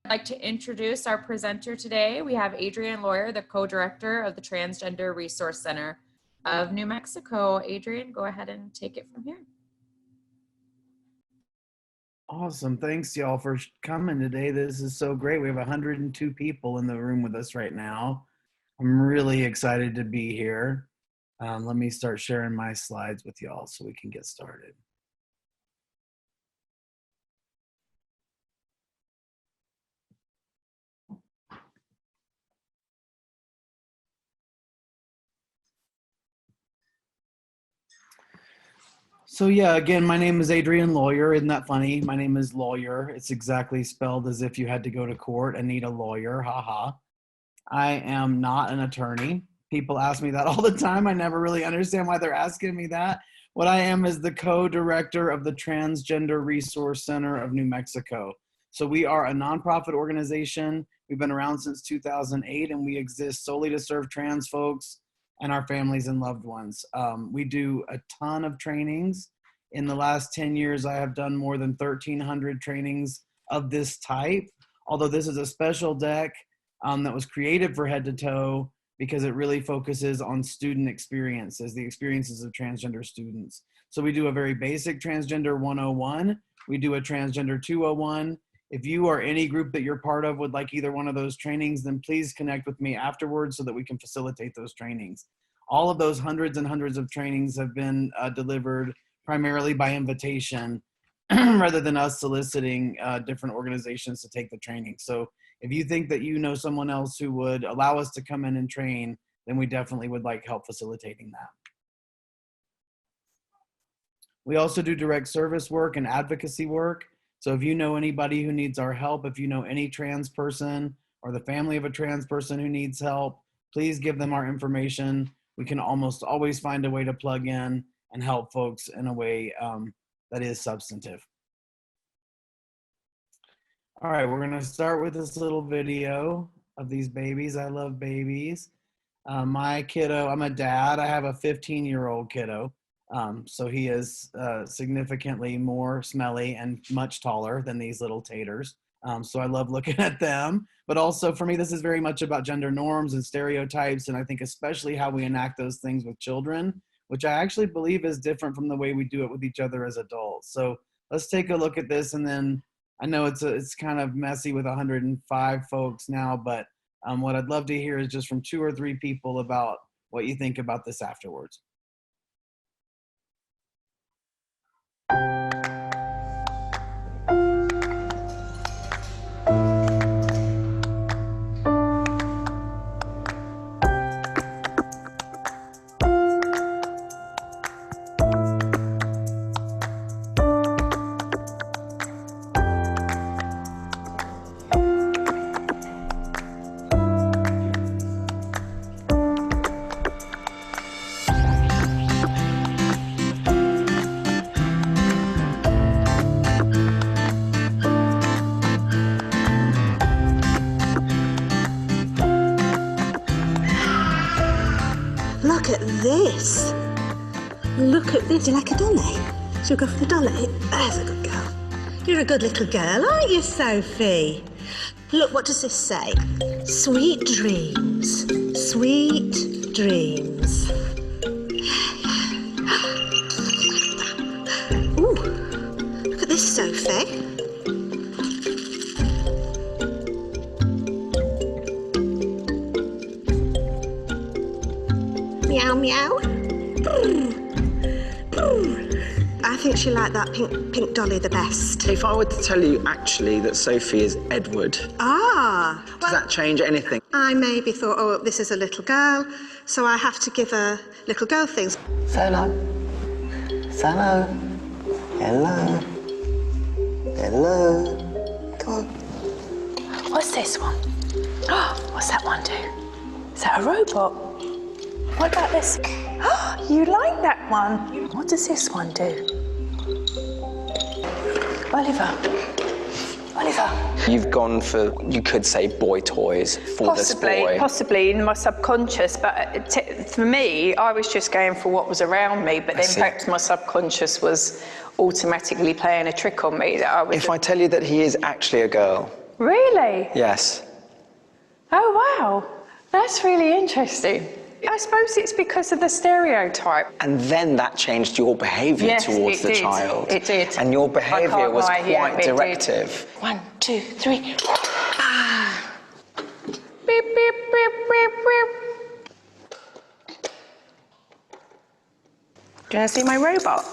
I'd like to introduce our presenter today. We have Adrienne Lawyer, the co-director of the Transgender Resource Center of New Mexico. Adrienne, go ahead and take it from here. Awesome. Thanks, y'all, for coming today. This is so great. We have 102 people in the room with us right now. I'm really excited to be here. Let me start sharing my slides with y'all so we can get started. So yeah, again, my name is Adrienne Lawyer. Isn't that funny? My name is Lawyer. It's exactly spelled as if you had to go to court and need a lawyer. Haha. I am not an attorney. People ask me that all the time. I never really understand why they're asking me that. What I am is the co-director of the Transgender Resource Center of New Mexico. So we are a nonprofit organization. We've been around since 2008, and we exist solely to serve trans folks and our families and loved ones. We do a ton of trainings. In the last 10 years, I have done more than 1,300 trainings of this type, although this is a special deck that was created for Head to Toe because it really focuses on student experiences, the experiences of transgender students. So we do a very basic Transgender 101. We do a Transgender 201. If you or any group that you're part of would like either one of those trainings, then please connect with me afterwards so that we can facilitate those trainings. All of those hundreds and hundreds of trainings have been delivered primarily by invitation rather than us soliciting different organizations to take the training. So if you think that you know someone else who would allow us to come in and train, then we definitely would like help facilitating that. We also do direct service work and advocacy work. So if you know anybody who needs our help, if you know any trans person or the family of a trans person who needs help, please give them our information. We can almost always find a way to plug in and help folks in a way that is substantive. All right, we're gonna start with this little video of these babies. I love babies. My kiddo, I'm a dad. I have a 15-year-old kiddo. So he is significantly more smelly and much taller than these little taters. So I love looking at them. But also for me, this is very much about gender norms and stereotypes. And I think especially how we enact those things with children, which I actually believe is different from the way we do it with each other as adults. So let's take a look at this. And then I know it's kind of messy with 105 folks now, but what I'd love to hear is just from 2 or 3 people about what you think about this afterwards. Look at this. Look at this. Do you like a dolly? Shall we go for the dolly? There's a good girl. You're a good little girl, aren't you, Sophie? Look, what does this say? Sweet dreams. Sweet dreams. Ooh, look at this, Sophie. Meow, meow. I think she liked that pink dolly the best. If I were to tell you actually that Sophie is Edward, does that change anything? I maybe thought, oh, this is a little girl, so I have to give her little girl things. Solo. Solo. Hello. Hello. Come on. What's this one? What's that one do? Is that a robot? What about this? You like that one? What does this one do? Oliver. You've gone for, you could say, boy toys for this boy. Possibly in my subconscious, but for me, I was just going for what was around me, but then perhaps my subconscious was automatically playing a trick on me that I was... If I tell you that he is actually a girl, Really? Yes. Oh, wow. That's really interesting. I suppose it's because of the stereotype. And then that changed your behaviour Yes, towards it the did. child. It did. And your behaviour can't was lie, yeah, quite it did. directive. 1, 2, 3. Ah. Beep, beep, beep, beep, beep. Do you want to see my robot?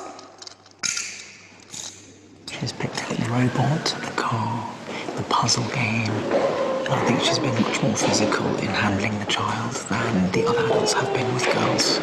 She's picked up the robot, the car, the puzzle game. And I think she's been much more physical in handling the child than the other adults have been with girls.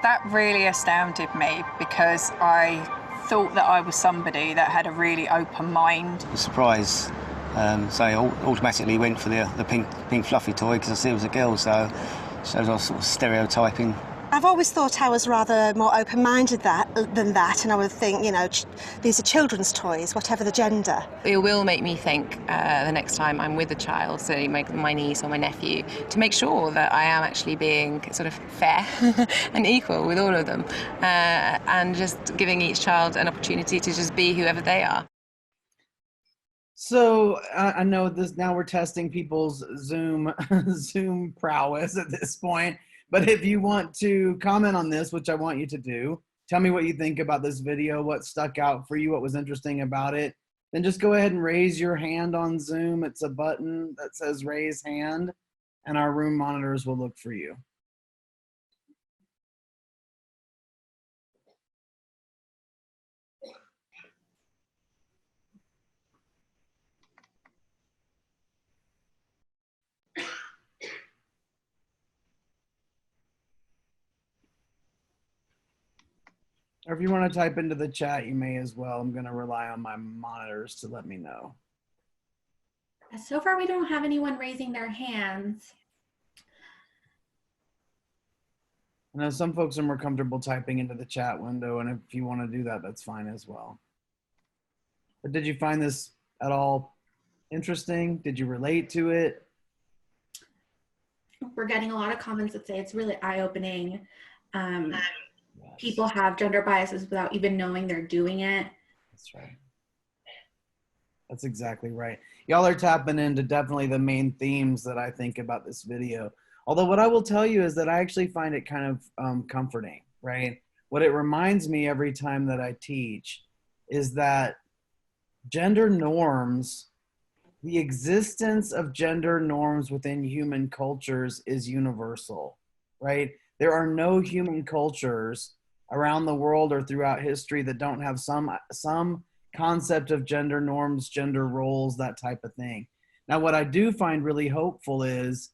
That really astounded me because I thought that I was somebody that had a really open mind. The surprise, so I automatically went for the pink fluffy toy because I said it was a girl, so I was sort of stereotyping. I've always thought I was rather more open-minded than that, and I would think, you know, these are children's toys, whatever the gender. It will make me think the next time I'm with a child, so my niece or my nephew, to make sure that I am actually being sort of fair and equal with all of them, and just giving each child an opportunity to just be whoever they are. So I know this now we're testing people's Zoom prowess at this point. But if you want to comment on this, which I want you to do, tell me what you think about this video, what stuck out for you, what was interesting about it, then just go ahead and raise your hand on Zoom. It's a button that says raise hand, and our room monitors will look for you. Or if you want to type into the chat, you may as well. I'm going to rely on my monitors to let me know. So far, we don't have anyone raising their hands. I know some folks are more comfortable typing into the chat window, and if you want to do that, that's fine as well. But did you find this at all interesting? Did you relate to it? We're getting a lot of comments that say it's really eye-opening. People have gender biases without even knowing they're doing it. That's right. That's exactly right. Y'all are tapping into definitely the main themes that I think about this video. Although what I will tell you is that I actually find it kind of comforting, right? What it reminds me every time that I teach is that gender norms, the existence of gender norms within human cultures is universal, right? There are no human cultures around the world or throughout history that don't have some concept of gender norms, gender roles, that type of thing. Now, what I do find really hopeful is,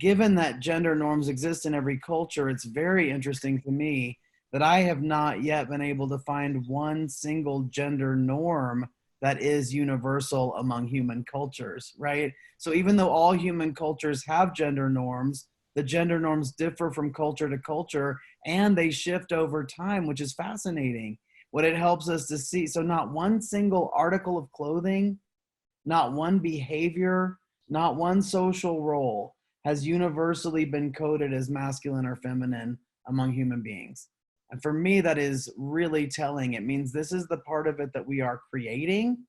given that gender norms exist in every culture, it's very interesting to me that I have not yet been able to find one single gender norm that is universal among human cultures, right? So even though all human cultures have gender norms, the gender norms differ from culture to culture, and they shift over time, which is fascinating. What it helps us to see, so not one single article of clothing, not one behavior, not one social role has universally been coded as masculine or feminine among human beings. And for me, that is really telling. It means this is the part of it that we are creating,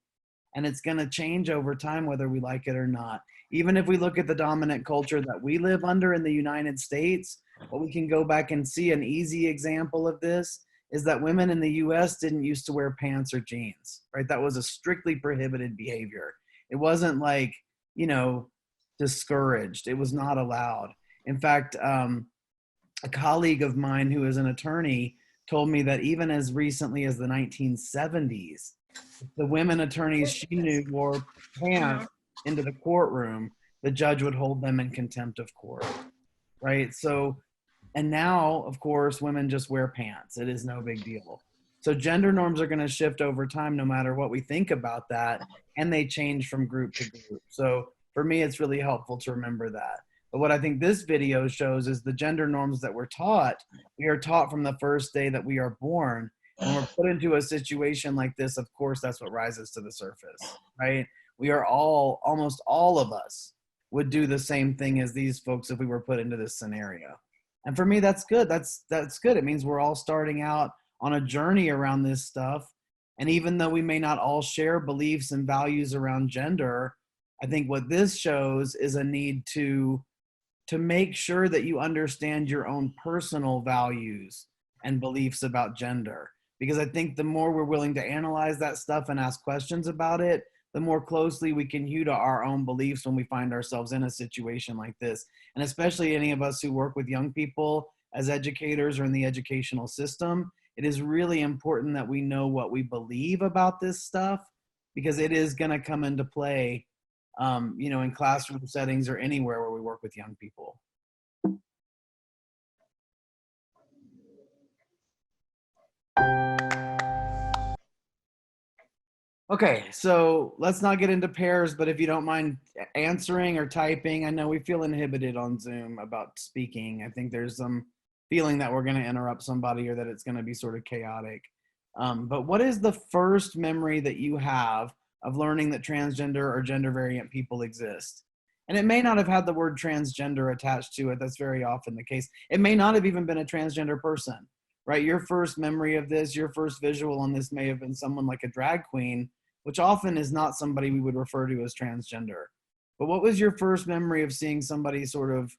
and it's going to change over time whether we like it or not. Even if we look at the dominant culture that we live under in the United States, what we can go back and see, an easy example of this is that women in the US didn't used to wear pants or jeans, right? That was a strictly prohibited behavior. It wasn't like, you know, discouraged. It was not allowed. In fact, a colleague of mine who is an attorney told me that even as recently as the 1970s, the women attorneys she knew wore pants into the courtroom, the judge would hold them in contempt of court, right? So, and now, of course, women just wear pants. It is no big deal. So gender norms are going to shift over time no matter what we think about that, and they change from group to group. So for me, it's really helpful to remember that. But what I think this video shows is the gender norms that we're taught, we are taught from the first day that we are born. When we're put into a situation like this, of course, that's what rises to the surface, right? We are all, almost all of us would do the same thing as these folks if we were put into this scenario. And for me, that's good. That's good. It means we're all starting out on a journey around this stuff. And even though we may not all share beliefs and values around gender, I think what this shows is a need to make sure that you understand your own personal values and beliefs about gender. Because I think the more we're willing to analyze that stuff and ask questions about it, the more closely we can hew to our own beliefs when we find ourselves in a situation like this. And especially any of us who work with young people as educators or in the educational system, it is really important that we know what we believe about this stuff, because it is going to come into play, in classroom settings or anywhere where we work with young people. Okay, so let's not get into pairs, but if you don't mind answering or typing, I know we feel inhibited on Zoom about speaking. I think there's some feeling that we're going to interrupt somebody or that it's going to be sort of chaotic. But what is the first memory that you have of learning that transgender or gender variant people exist? And it may not have had the word transgender attached to it. That's very often the case. It may not have even been a transgender person, right? Your first memory of this, your first visual on this may have been someone like a drag queen, which often is not somebody we would refer to as transgender. But what was your first memory of seeing somebody sort of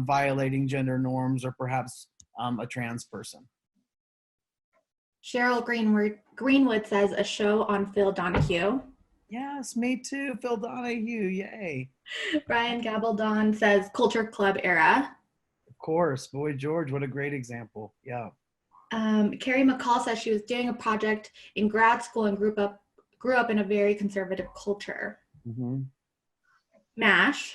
violating gender norms, or perhaps a trans person? Cheryl Greenwood says a show on Phil Donahue. Yes, me too. Phil Donahue, yay. Brian Gabaldon says Culture Club era. Of course, Boy George, what a great example. Yeah. Carrie McCall says she was doing a project in grad school and grew up in a very conservative culture. Mm-hmm. MASH.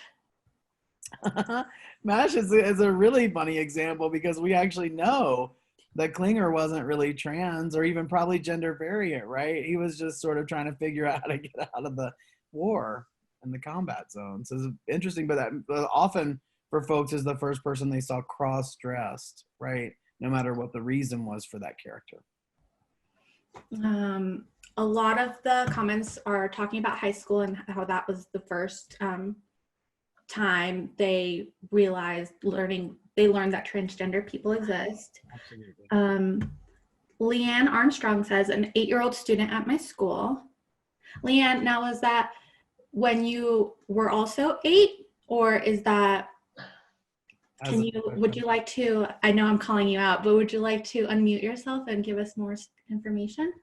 MASH is a really funny example, because we actually know that Klinger wasn't really trans or even probably gender variant, right? He was just sort of trying to figure out how to get out of the war and the combat zone. So it's interesting, but that often for folks is the first person they saw cross-dressed, right? No matter what the reason was for that character. A lot of the comments are talking about high school and how that was the first time they learned that transgender people exist. Absolutely. Leanne Armstrong says, an 8-year-old student at my school. Leanne, now was that when you were also 8, or is that, would you like to, I know I'm calling you out, but would you like to unmute yourself and give us more information?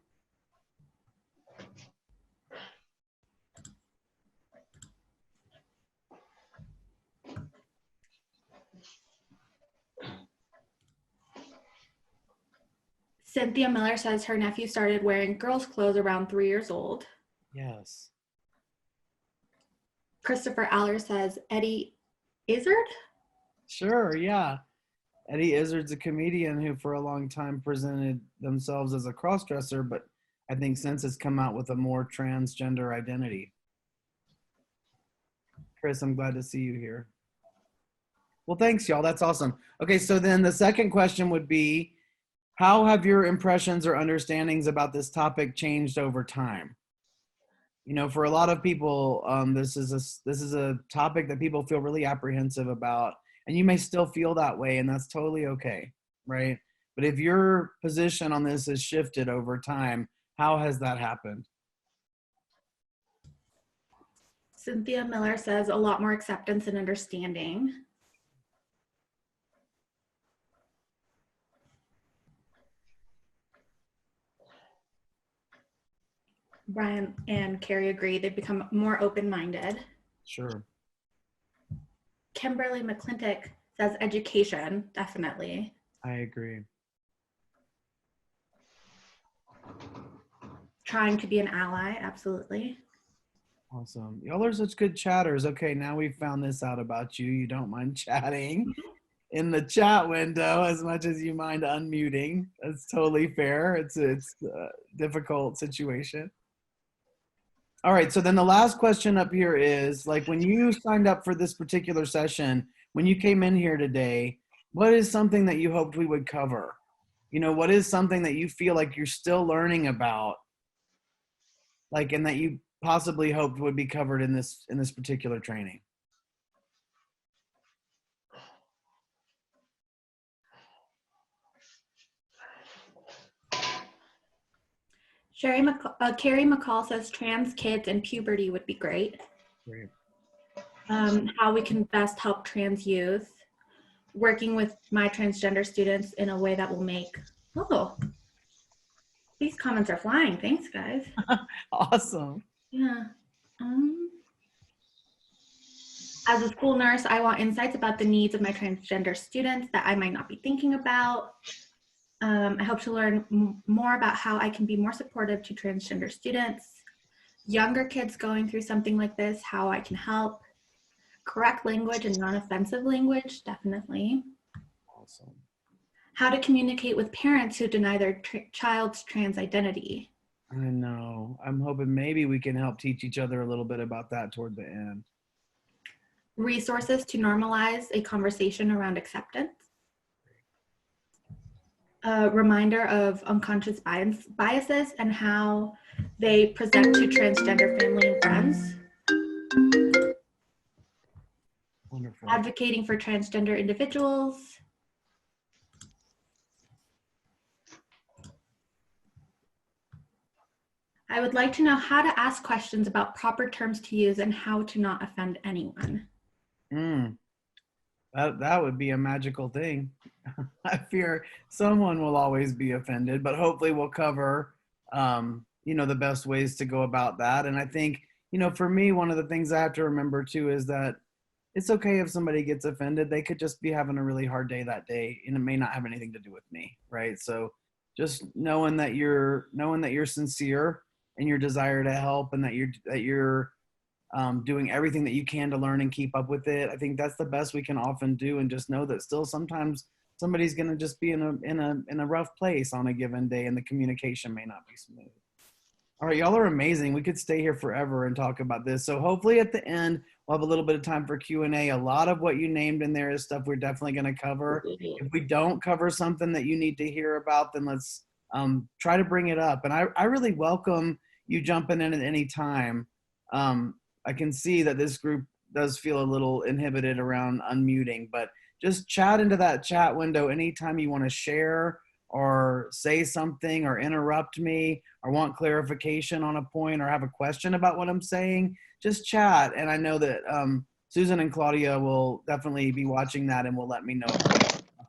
Cynthia Miller says her nephew started wearing girls' clothes around 3 years old. Yes. Christopher Aller says Eddie Izzard? Sure, yeah. Eddie Izzard's a comedian who for a long time presented themselves as a crossdresser, but I think since has come out with a more transgender identity. Chris, I'm glad to see you here. Well, thanks, y'all. That's awesome. Okay, so then the second question would be, how have your impressions or understandings about this topic changed over time? You know, for a lot of people, this is a topic that people feel really apprehensive about, and you may still feel that way, and that's totally okay, right? But if your position on this has shifted over time, how has that happened? Cynthia Miller says a lot more acceptance and understanding. Brian and Carrie agree. They've become more open-minded. Sure. Kimberly McClintock says education, definitely. I agree. Trying to be an ally, absolutely. Awesome. Y'all are such good chatters. Okay, now we've found this out about you. You don't mind chatting in the chat window as much as you mind unmuting. That's totally fair. It's a difficult situation. All right, so then the last question up here is, like, when you signed up for this particular session, when you came in here today, what is something that you hoped we would cover? You know, what is something that you feel like you're still learning about, like, and that you possibly hoped would be covered in this particular training? Carrie McCall says trans kids and puberty would be great. Great. How we can best help trans youth. Working with my transgender students in a way that will make, oh, these comments are flying. Thanks, guys. Awesome. Yeah. As a school nurse, I want insights about the needs of my transgender students that I might not be thinking about. I hope to learn more about how I can be more supportive to transgender students. Younger kids going through something like this, how I can help. Correct language and non-offensive language, definitely. Awesome. How to communicate with parents who deny their child's trans identity. I know. I'm hoping maybe we can help teach each other a little bit about that toward the end. Resources to normalize a conversation around acceptance. A reminder of unconscious biases and how they present to transgender family and friends. Wonderful. Advocating for transgender individuals. I would like to know how to ask questions about proper terms to use and how to not offend anyone. That would be a magical thing. I fear someone will always be offended, but hopefully we'll cover, the best ways to go about that. And I think, for me, one of the things I have to remember too is that it's okay if somebody gets offended. They could just be having a really hard day that day, and it may not have anything to do with me, right? So just knowing that you're sincere in your desire to help, and that you're doing everything that you can to learn and keep up with it. I think that's the best we can often do, and just know that still sometimes somebody's going to just be in a rough place on a given day, and the communication may not be smooth. All right, y'all are amazing. We could stay here forever and talk about this. So hopefully at the end, we'll have a little bit of time for Q&A. A lot of what you named in there is stuff we're definitely going to cover. If we don't cover something that you need to hear about, then let's try to bring it up. And I really welcome you jumping in at any time. I can see that this group does feel a little inhibited around unmuting, but just chat into that chat window anytime you want to share or say something or interrupt me or want clarification on a point or have a question about what I'm saying. Just chat. And I know that Susan and Claudia will definitely be watching that and will let me know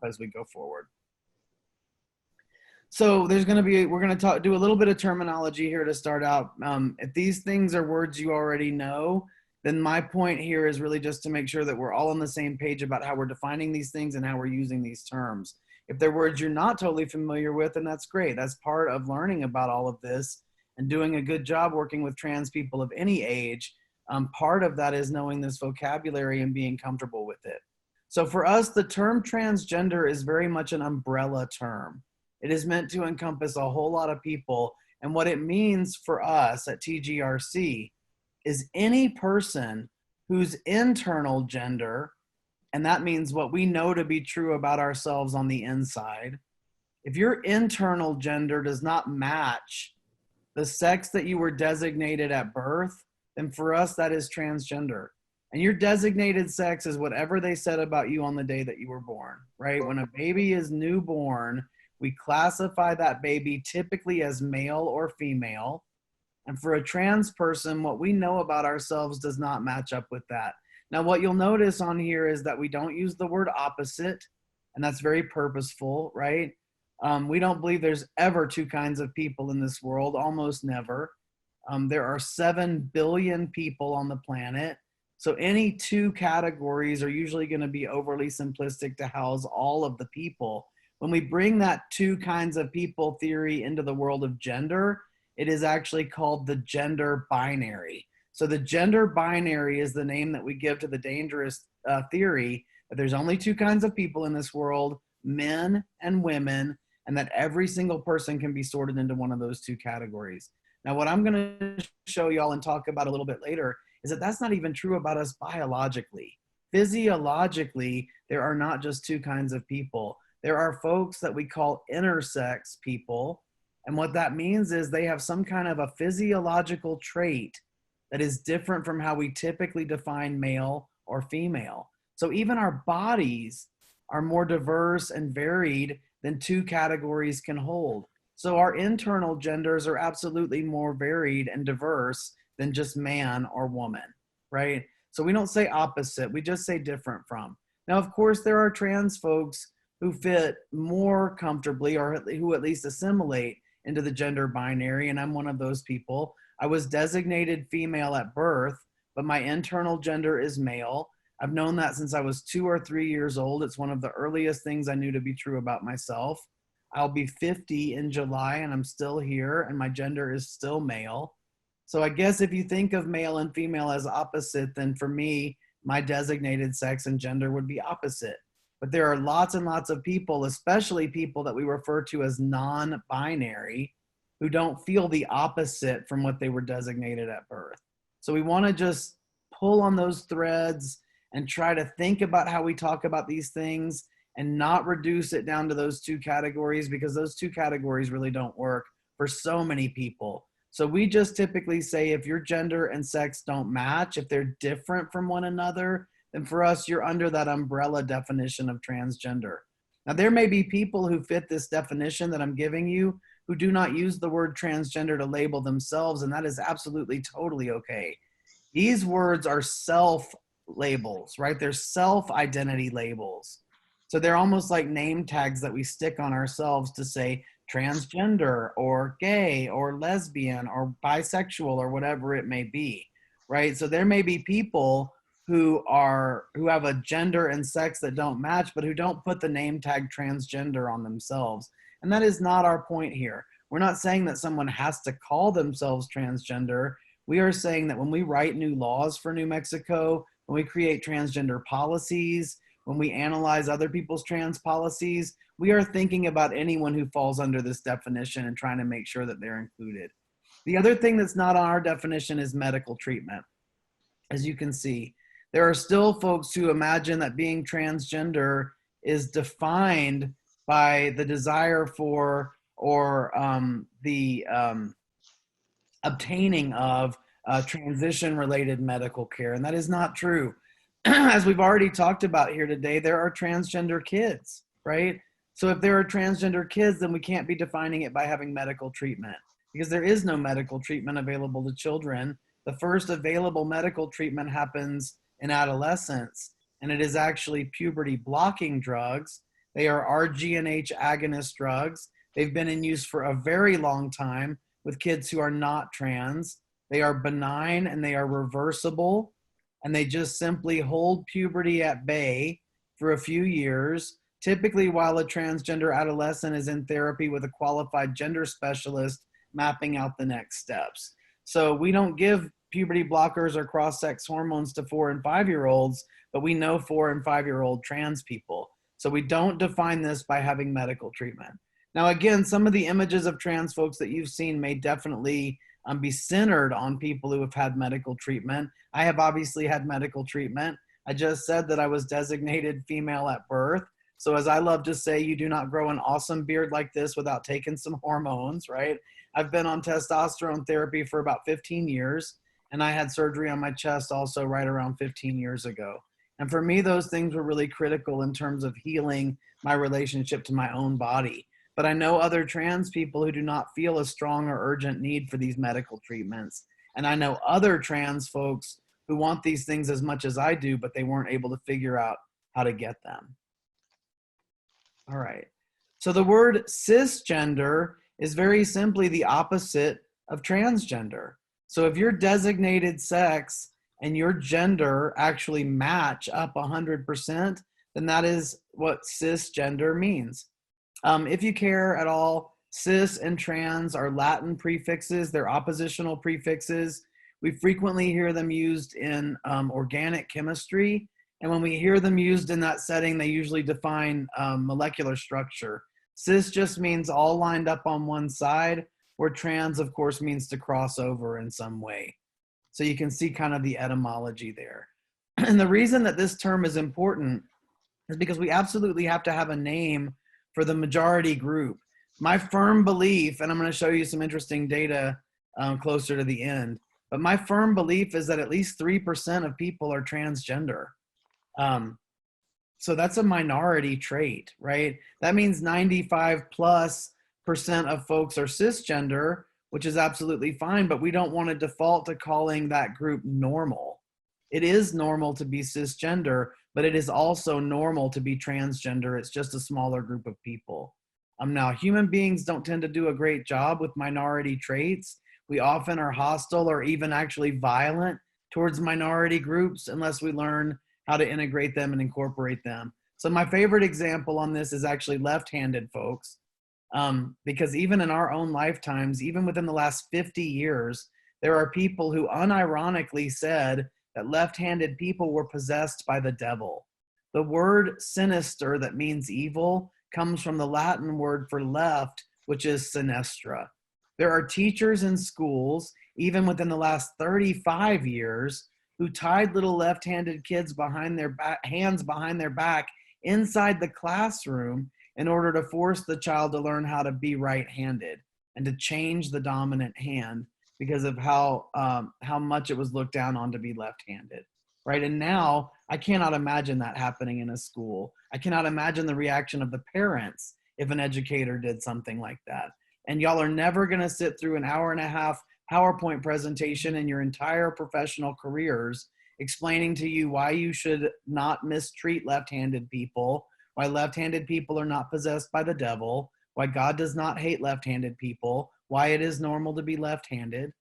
as we go forward. So we're going to do a little bit of terminology here to start out. If these things are words you already know, then my point here is really just to make sure that we're all on the same page about how we're defining these things and how we're using these terms. If they're words you're not totally familiar with, then that's great. That's part of learning about all of this and doing a good job working with trans people of any age. Part of that is knowing this vocabulary and being comfortable with it. So for us, the term transgender is very much an umbrella term. It is meant to encompass a whole lot of people. And what it means for us at TGRC is any person whose internal gender, and that means what we know to be true about ourselves on the inside, if your internal gender does not match the sex that you were designated at birth, then for us that is transgender. And your designated sex is whatever they said about you on the day that you were born, right? When a baby is newborn, we classify that baby typically as male or female. And for a trans person, what we know about ourselves does not match up with that. Now, what you'll notice on here is that we don't use the word opposite, and that's very purposeful, right? We don't believe there's ever two kinds of people in this world, almost never. There are 7 billion people on the planet. So any two categories are usually going to be overly simplistic to house all of the people. When we bring that two kinds of people theory into the world of gender, it is actually called the gender binary. So the gender binary is the name that we give to the dangerous theory that there's only two kinds of people in this world, men and women, and that every single person can be sorted into one of those two categories. Now, what I'm going to show y'all and talk about a little bit later is that that's not even true about us biologically. Physiologically, there are not just two kinds of people. There are folks that we call intersex people. And what that means is they have some kind of a physiological trait that is different from how we typically define male or female. So even our bodies are more diverse and varied than two categories can hold. So our internal genders are absolutely more varied and diverse than just man or woman, right? So we don't say opposite, we just say different from. Now, of course, there are trans folks who fit more comfortably or who at least assimilate into the gender binary, and I'm one of those people. I was designated female at birth, but my internal gender is male. I've known that since I was 2 or 3 years old. It's one of the earliest things I knew to be true about myself. I'll be 50 in July and I'm still here and my gender is still male. So I guess if you think of male and female as opposite, then for me, my designated sex and gender would be opposite. But there are lots and lots of people, especially people that we refer to as non-binary, who don't feel the opposite from what they were designated at birth. So we want to just pull on those threads and try to think about how we talk about these things and not reduce it down to those two categories, because those two categories really don't work for so many people. So we just typically say if your gender and sex don't match, if they're different from one another, then for us, you're under that umbrella definition of transgender. Now, there may be people who fit this definition that I'm giving you who do not use the word transgender to label themselves, and that is absolutely totally okay. These words are self-labels, right? They're self-identity labels. So they're almost like name tags that we stick on ourselves to say transgender or gay or lesbian or bisexual or whatever it may be, right? So there may be people who have a gender and sex that don't match, but who don't put the name tag transgender on themselves. And that is not our point here. We're not saying that someone has to call themselves transgender. We are saying that when we write new laws for New Mexico, when we create transgender policies, when we analyze other people's trans policies, we are thinking about anyone who falls under this definition and trying to make sure that they're included. The other thing that's not on our definition is medical treatment. As you can see, there are still folks who imagine that being transgender is defined by the desire for or the obtaining of transition-related medical care, and that is not true. As we've already talked about here today, there are transgender kids, right? So if there are transgender kids, then we can't be defining it by having medical treatment, because there is no medical treatment available to children. The first available medical treatment happens in adolescence, and it is actually puberty blocking drugs. They are RGNH agonist drugs. They've been in use for a very long time with kids who are not trans. They are benign and they are reversible, and they just simply hold puberty at bay for a few years, typically while a transgender adolescent is in therapy with a qualified gender specialist mapping out the next steps. So we don't give puberty blockers or cross-sex hormones to 4 and 5-year-olds, but we know 4 and 5-year-old trans people. So we don't define this by having medical treatment. Now, again, some of the images of trans folks that you've seen may definitely be centered on people who have had medical treatment. I have obviously had medical treatment. I just said that I was designated female at birth. So as I love to say, you do not grow an awesome beard like this without taking some hormones, right? I've been on testosterone therapy for about 15 years, and I had surgery on my chest also right around 15 years ago. And for me, those things were really critical in terms of healing my relationship to my own body. But I know other trans people who do not feel a strong or urgent need for these medical treatments. And I know other trans folks who want these things as much as I do, but they weren't able to figure out how to get them. All right. So the word cisgender is very simply the opposite of transgender. So if your designated sex and your gender actually match up 100%, then that is what cisgender means. If you care at all, cis and trans are Latin prefixes. They're oppositional prefixes. We frequently hear them used in organic chemistry. And when we hear them used in that setting, they usually define molecular structure. Cis just means all lined up on one side, where trans, of course, means to cross over in some way. So you can see kind of the etymology there. And the reason that this term is important is because we absolutely have to have a name for the majority group. My firm belief, and I'm going to show you some interesting data closer to the end, but my firm belief is that at least 3% of people are transgender. So that's a minority trait, right? That means 95+ of folks are cisgender, which is absolutely fine, but we don't want to default to calling that group normal. It is normal to be cisgender, but it is also normal to be transgender. It's just a smaller group of people. Now, human beings don't tend to do a great job with minority traits. We often are hostile or even actually violent towards minority groups unless we learn how to integrate them and incorporate them. So my favorite example on this is actually left-handed folks, because even in our own lifetimes, even within the last 50 years, there are people who unironically said that left-handed people were possessed by the devil. The word sinister, that means evil, comes from the Latin word for left, which is sinistra. There are teachers in schools, even within the last 35 years, who tied little left-handed kids behind their hands behind their back inside the classroom in order to force the child to learn how to be right-handed and to change the dominant hand because of how much it was looked down on to be left-handed, right? And now I cannot imagine that happening in a school. I cannot imagine the reaction of the parents if an educator did something like that. And y'all are never gonna sit through an hour-and-a-half PowerPoint presentation in your entire professional careers explaining to you why you should not mistreat left-handed people, why left-handed people are not possessed by the devil, why God does not hate left-handed people, why it is normal to be left-handed,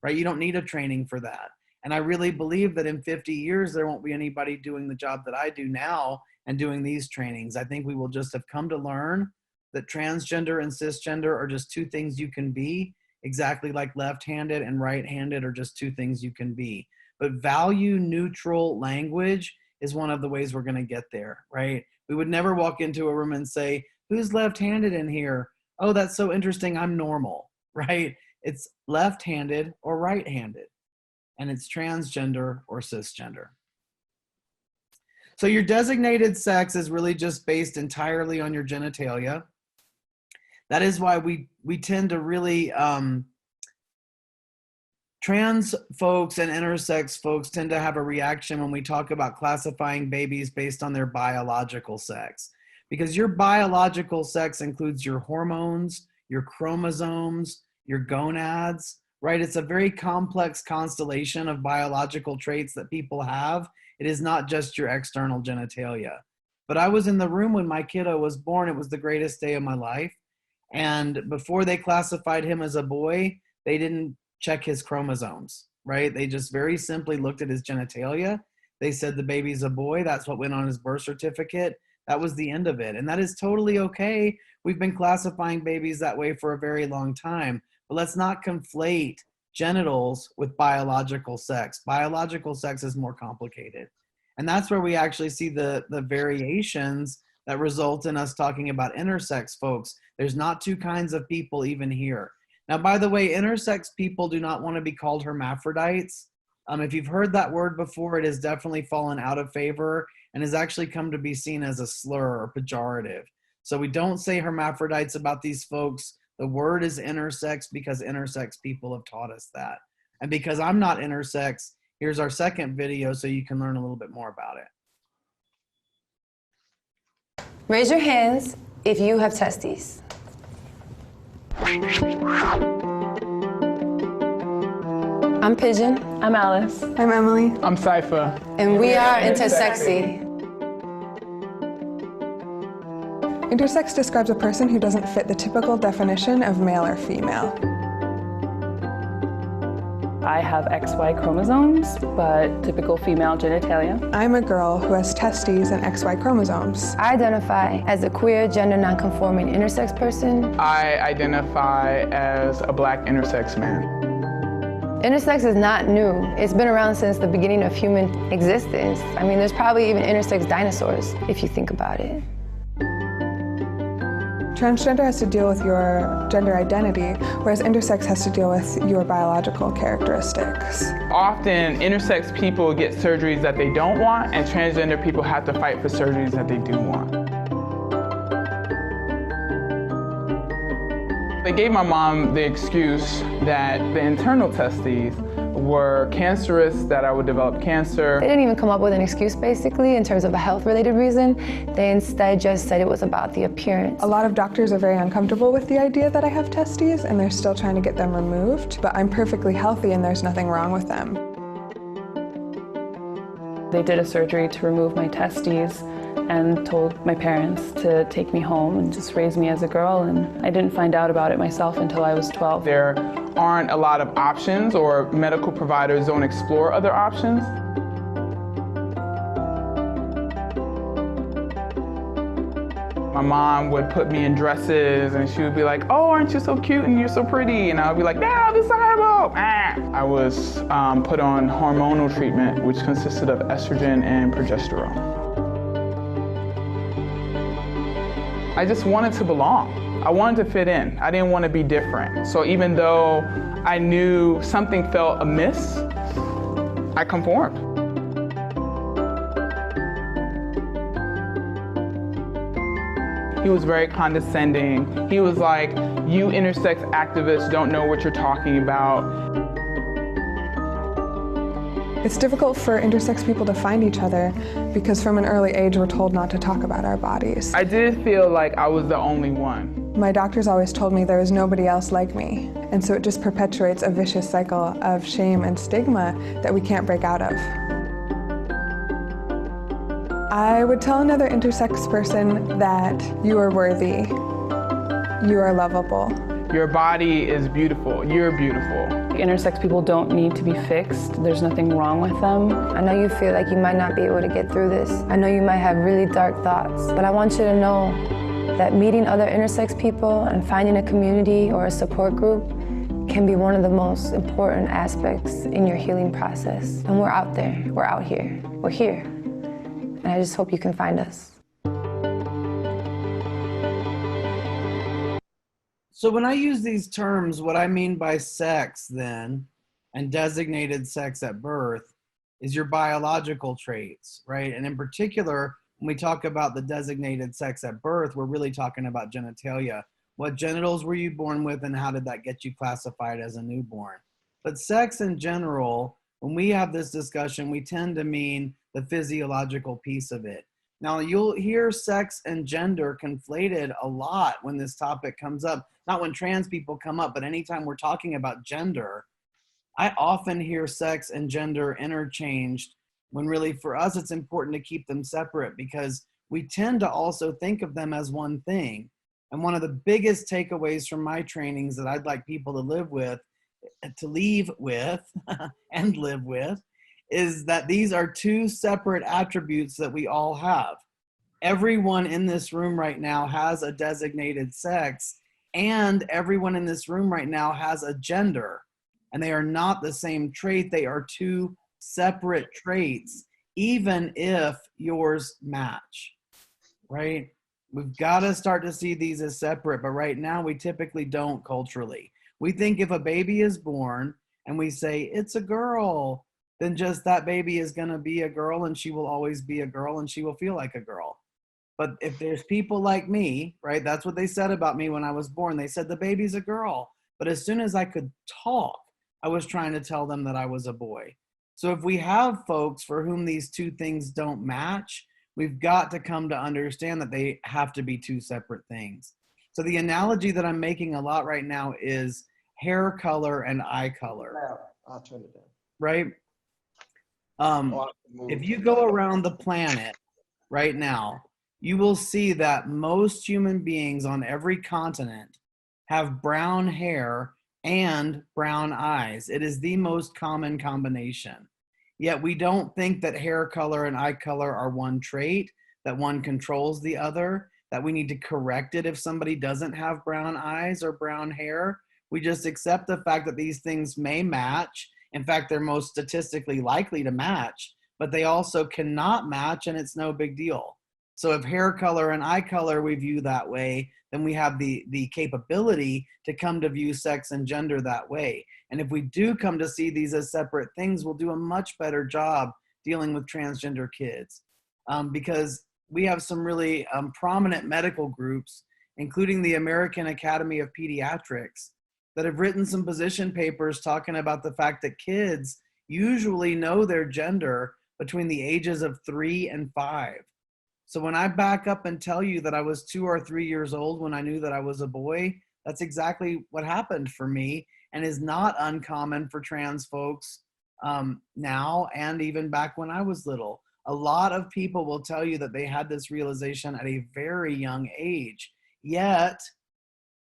right? You don't need a training for that. And I really believe that in 50 years, there won't be anybody doing the job that I do now and doing these trainings. I think we will just have come to learn that transgender and cisgender are just two things you can be, exactly like left-handed and right-handed are just two things you can be. But value neutral language is one of the ways we're gonna get there, right? We would never walk into a room and say, who's left-handed in here? Oh, that's so interesting, I'm normal, right? It's left-handed or right-handed, and it's transgender or cisgender. So your designated sex is really just based entirely on your genitalia. That is why we tend to really, trans folks and intersex folks tend to have a reaction when we talk about classifying babies based on their biological sex. Because your biological sex includes your hormones, your chromosomes, your gonads, right? It's a very complex constellation of biological traits that people have. It is not just your external genitalia. But I was in the room when my kiddo was born. It was the greatest day of my life. And before they classified him as a boy, they didn't check his chromosomes, right? They just very simply looked at his genitalia. They said the baby's a boy. That's what went on his birth certificate. That was the end of it. And that is totally okay. We've been classifying babies that way for a very long time. But let's not conflate genitals with biological sex. Biological sex is more complicated. And that's where we actually see the variations that result in us talking about intersex folks. There's not two kinds of people even here. Now, by the way, intersex people do not want to be called hermaphrodites. If you've heard that word before, it has definitely fallen out of favor and has actually come to be seen as a slur or pejorative. So we don't say hermaphrodites about these folks. The word is intersex because intersex people have taught us that. And because I'm not intersex, here's our second video so you can learn a little bit more about it. Raise your hands if you have testes. I'm Pigeon. I'm Alice. I'm Emily. I'm Cypher. And we are Intersexy. Intersex describes a person who doesn't fit the typical definition of male or female. I have XY chromosomes, but typical female genitalia. I'm a girl who has testes and XY chromosomes. I identify as a queer, gender nonconforming intersex person. I identify as a Black intersex man. Intersex is not new. It's been around since the beginning of human existence. I mean, there's probably even intersex dinosaurs, if you think about it. Transgender has to deal with your gender identity, whereas intersex has to deal with your biological characteristics. Often, intersex people get surgeries that they don't want, and transgender people have to fight for surgeries that they do want. They gave my mom the excuse that the internal testes were cancerous, that I would develop cancer. They didn't even come up with an excuse, basically, in terms of a health-related reason. They instead just said it was about the appearance. A lot of doctors are very uncomfortable with the idea that I have testes, and they're still trying to get them removed, but I'm perfectly healthy and there's nothing wrong with them. They did a surgery to remove my testes and told my parents to take me home and just raise me as a girl, and I didn't find out about it myself until I was 12. There aren't a lot of options, or medical providers don't explore other options. My mom would put me in dresses and she would be like, "Oh, aren't you so cute and you're so pretty?" And I would be like, "No, this is horrible." I was put on hormonal treatment, which consisted of estrogen and progesterone. I just wanted to belong. I wanted to fit in. I didn't want to be different. So even though I knew something felt amiss, I conformed. He was very condescending. He was like, "You intersex activists don't know what you're talking about." It's difficult for intersex people to find each other because from an early age we're told not to talk about our bodies. I did feel like I was the only one. My doctors always told me there was nobody else like me, and so it just perpetuates a vicious cycle of shame and stigma that we can't break out of. I would tell another intersex person that you are worthy, you are lovable. Your body is beautiful, you're beautiful. Intersex people don't need to be fixed. There's nothing wrong with them. I know you feel like you might not be able to get through this. I know you might have really dark thoughts, but I want you to know that meeting other intersex people and finding a community or a support group can be one of the most important aspects in your healing process. And we're out there, we're out here, we're here. And I just hope you can find us. So when I use these terms, what I mean by sex then, and designated sex at birth, is your biological traits, right? And in particular, when we talk about the designated sex at birth, we're really talking about genitalia. What genitals were you born with and how did that get you classified as a newborn? But sex in general, when we have this discussion, we tend to mean the physiological piece of it. Now, you'll hear sex and gender conflated a lot when this topic comes up. Not when trans people come up, but anytime we're talking about gender, I often hear sex and gender interchanged when really for us it's important to keep them separate because we tend to also think of them as one thing. And one of the biggest takeaways from my trainings that I'd like people to leave with, and live with, is that these are two separate attributes that we all have. Everyone in this room right now has a designated sex, and everyone in this room right now has a gender. And they are not the same trait. They are two separate traits, even if yours match, right? We've got to start to see these as separate, but right now we typically don't culturally. We think if a baby is born and we say, it's a girl, then just that baby is going to be a girl and she will always be a girl and she will feel like a girl. But if there's people like me, right, that's what they said about me when I was born. They said the baby's a girl. But as soon as I could talk, I was trying to tell them that I was a boy. So if we have folks for whom these two things don't match, we've got to come to understand that they have to be two separate things. So the analogy that I'm making a lot right now is hair color and eye color. I'll turn it down. Right? If you go around the planet right now, you will see that most human beings on every continent have brown hair and brown eyes. It is the most common combination. Yet we don't think that hair color and eye color are one trait, that one controls the other, that we need to correct it if somebody doesn't have brown eyes or brown hair. We just accept the fact that these things may match. In fact, they're most statistically likely to match, but they also cannot match and it's no big deal. So if hair color and eye color we view that way, then we have the capability to come to view sex and gender that way. And if we do come to see these as separate things, we'll do a much better job dealing with transgender kids. Because we have some really prominent medical groups, including the American Academy of Pediatrics, that have written some position papers talking about the fact that kids usually know their gender between the ages of 3 and 5. So when I back up and tell you that I was 2 or 3 years old when I knew that I was a boy, that's exactly what happened for me, and is not uncommon for trans folks now and even back when I was little. A lot of people will tell you that they had this realization at a very young age. Yet,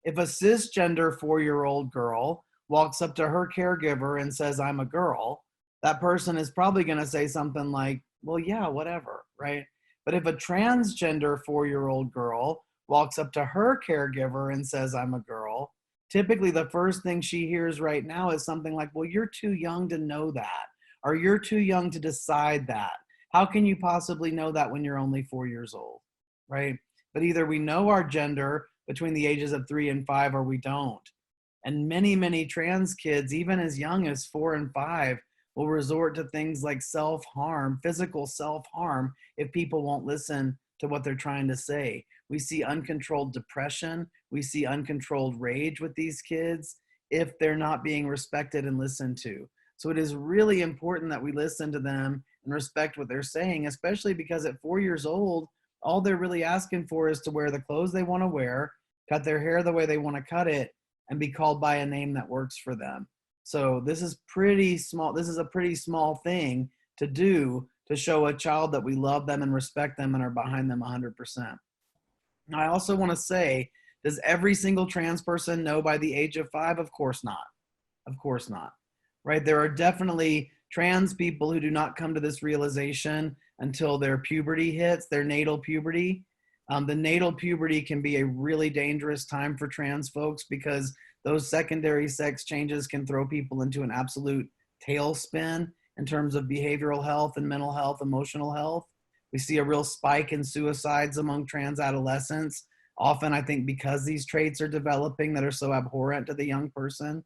if a cisgender 4-year-old girl walks up to her caregiver and says, I'm a girl, that person is probably going to say something like, well, yeah, whatever, right? But if a transgender 4-year-old girl walks up to her caregiver and says, I'm a girl, typically the first thing she hears right now is something like, well, you're too young to know that, or you're too young to decide that. How can you possibly know that when you're only 4 years old, right? But either we know our gender between the ages of 3 and 5 or we don't. And many, many trans kids, even as young as 4 and 5, will resort to things like self-harm, physical self-harm, if people won't listen to what they're trying to say. We see uncontrolled depression. We see uncontrolled rage with these kids if they're not being respected and listened to. So it is really important that we listen to them and respect what they're saying, especially because at 4 years old, all they're really asking for is to wear the clothes they want to wear, cut their hair the way they want to cut it, and be called by a name that works for them. So this is pretty small. This is a pretty small thing to do to show a child that we love them and respect them and are behind them 100%. Now, I also want to say, does every single trans person know by the age of 5? Of course not. Of course not. Right? There are definitely trans people who do not come to this realization until their puberty hits, their natal puberty. The natal puberty can be a really dangerous time for trans folks because those secondary sex changes can throw people into an absolute tailspin in terms of behavioral health and mental health, emotional health. We see a real spike in suicides among trans adolescents, often I think because these traits are developing that are so abhorrent to the young person.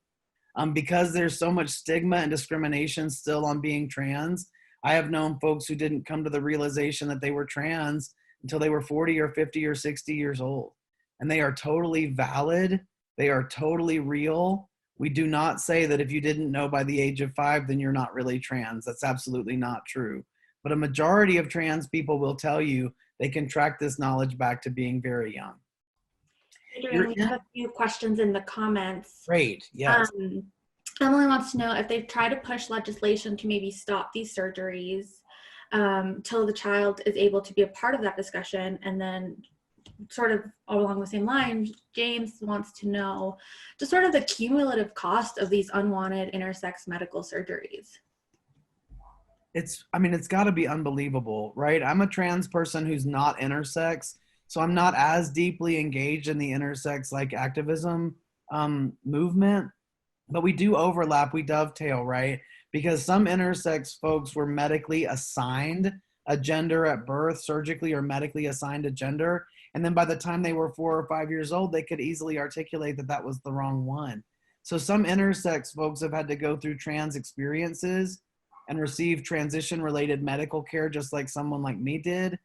Because there's so much stigma and discrimination still on being trans, I have known folks who didn't come to the realization that they were trans until they were 40 or 50 or 60 years old. And they are totally valid. They are totally real. We do not say that if you didn't know by the age of 5, then you're not really trans. That's absolutely not true. But a majority of trans people will tell you they can track this knowledge back to being very young. Adrian, we have a few questions in the comments. Great, yes. Emily wants to know if they've tried to push legislation to maybe stop these surgeries till the child is able to be a part of that discussion. And then sort of along the same lines, James wants to know just sort of the cumulative cost of these unwanted intersex medical surgeries. It's got to be unbelievable, right? I'm a trans person who's not intersex, so I'm not as deeply engaged in the intersex like activism movement, but we do overlap, we dovetail, right? Because some intersex folks were medically assigned a gender at birth, surgically or medically assigned a gender, and then by the time they were 4 or 5 years old, they could easily articulate that that was the wrong one. So some intersex folks have had to go through trans experiences and receive transition-related medical care just like someone like me did